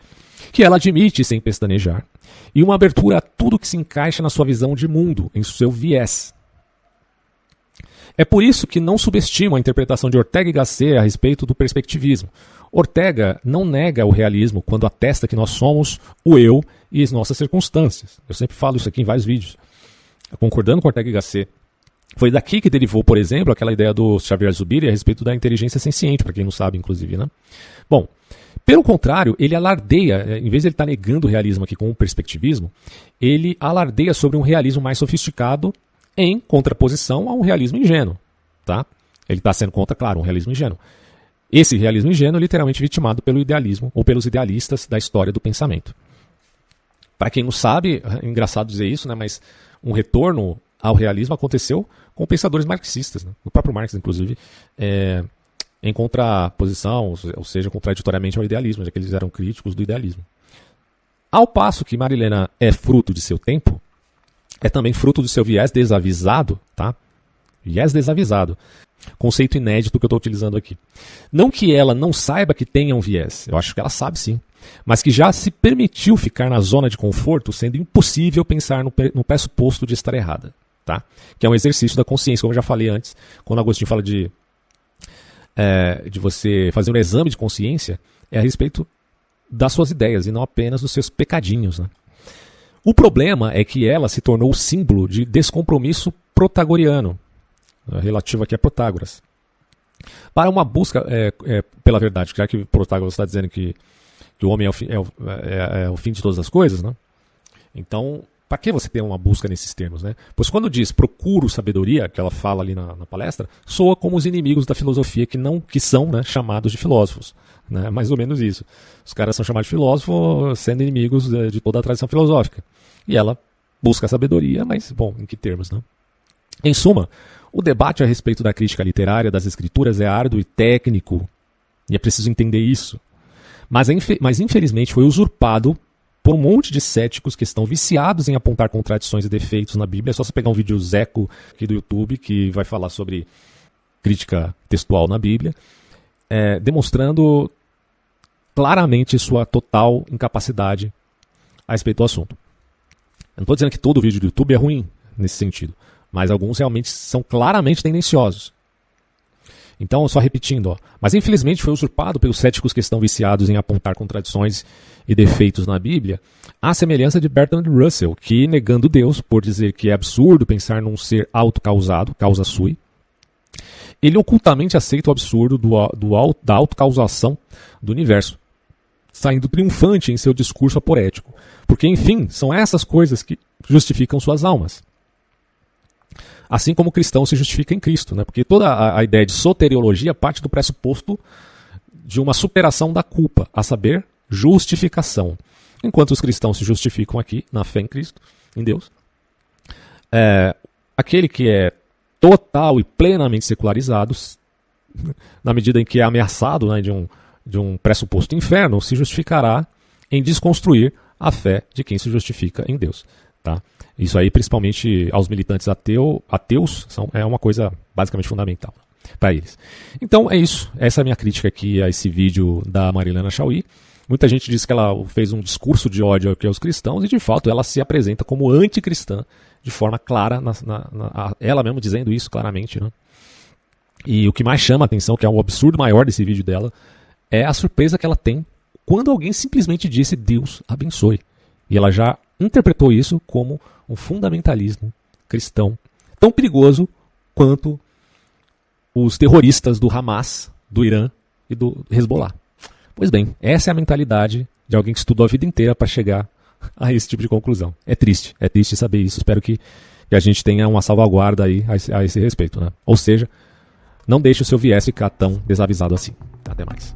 que ela admite sem pestanejar, e uma abertura a tudo que se encaixa na sua visão de mundo, em seu viés. É por isso que não subestimo a interpretação de Ortega y Gasset a respeito do perspectivismo. Ortega não nega o realismo quando atesta que nós somos o eu e as nossas circunstâncias. Eu sempre falo isso aqui em vários vídeos. Concordando com Ortega y Gasset. Foi daqui que derivou, por exemplo, aquela ideia do Xavier Zubiri a respeito da inteligência senciente, para quem não sabe, inclusive. Né? Bom, pelo contrário, ele alardeia, em vez de ele estar negando o realismo aqui com o perspectivismo, ele alardeia sobre um realismo mais sofisticado em contraposição a um realismo ingênuo. Tá? Ele está sendo contra, claro, um realismo ingênuo. Esse realismo ingênuo é literalmente vitimado pelo idealismo ou pelos idealistas da história do pensamento. Para quem não sabe, é engraçado dizer isso, né, mas um retorno ao realismo aconteceu com pensadores marxistas, né, o próprio Marx, inclusive, em contraposição, ou seja, contraditoriamente ao idealismo, já que eles eram críticos do idealismo. Ao passo que Marilena é fruto de seu tempo, é também fruto do seu viés desavisado, tá? Viés desavisado. Conceito inédito que eu estou utilizando aqui. Não que ela não saiba que tenha um viés, eu acho que ela sabe sim, mas que já se permitiu ficar na zona de conforto, sendo impossível pensar no pressuposto de estar errada, tá? Que é um exercício da consciência, como eu já falei antes, quando Agostinho fala de você fazer um exame de consciência, é a respeito das suas ideias e não apenas dos seus pecadinhos, né? O problema é que ela se tornou o símbolo de descompromisso protagoriano, relativo aqui a Protágoras. Para uma busca pela verdade, já que Protágoras está dizendo que o homem é o fim de todas as coisas, né? Então, Para que você ter uma busca nesses termos, né? Pois quando diz procuro sabedoria, que ela fala ali na palestra, soa como os inimigos da filosofia que são, né, chamados de filósofos. Né? Mais ou menos isso. Os caras são chamados de filósofos sendo inimigos de toda a tradição filosófica. E ela busca a sabedoria, mas, bom, em que termos, né? Em suma, o debate a respeito da crítica literária das escrituras é árduo e técnico, e é preciso entender isso. Mas infelizmente foi usurpado por um monte de céticos que estão viciados em apontar contradições e defeitos na Bíblia. É só você pegar um vídeo Zeco aqui do YouTube que vai falar sobre crítica textual na Bíblia, demonstrando claramente sua total incapacidade a respeito do assunto. Eu não estou dizendo que todo vídeo do YouTube é ruim nesse sentido, mas alguns realmente são claramente tendenciosos. Então, só repetindo, mas infelizmente foi usurpado pelos céticos que estão viciados em apontar contradições e defeitos na Bíblia, à semelhança de Bertrand Russell, que, negando Deus por dizer que é absurdo pensar num ser autocausado, causa sui, ele ocultamente aceita o absurdo da autocausação do universo, saindo triunfante em seu discurso aporético, porque, enfim, são essas coisas que justificam suas almas. Assim como o cristão se justifica em Cristo, né? Porque toda a ideia de soteriologia parte do pressuposto de uma superação da culpa, a saber, justificação. Enquanto os cristãos se justificam aqui, na fé em Cristo, em Deus, aquele que é total e plenamente secularizado, na medida em que é ameaçado, né, de um pressuposto inferno, se justificará em desconstruir a fé de quem se justifica em Deus. Tá? Isso aí, principalmente aos militantes ateus, é uma coisa basicamente fundamental para eles. Então é isso. Essa é a minha crítica aqui a esse vídeo da Marilena Chauí. Muita gente diz que ela fez um discurso de ódio aqui aos cristãos e, de fato, ela se apresenta como anticristã de forma clara, ela mesma dizendo isso claramente. Né? E o que mais chama a atenção, que é um absurdo maior desse vídeo dela, é a surpresa que ela tem quando alguém simplesmente disse Deus abençoe. E ela já interpretou isso como um fundamentalismo cristão tão perigoso quanto os terroristas do Hamas, do Irã e do Hezbollah. Pois bem, essa é a mentalidade de alguém que estudou a vida inteira para chegar a esse tipo de conclusão. É triste saber isso. Espero que a gente tenha uma salvaguarda aí a esse respeito. Né? Ou seja, não deixe o seu viés ficar tão desavisado assim. Até mais.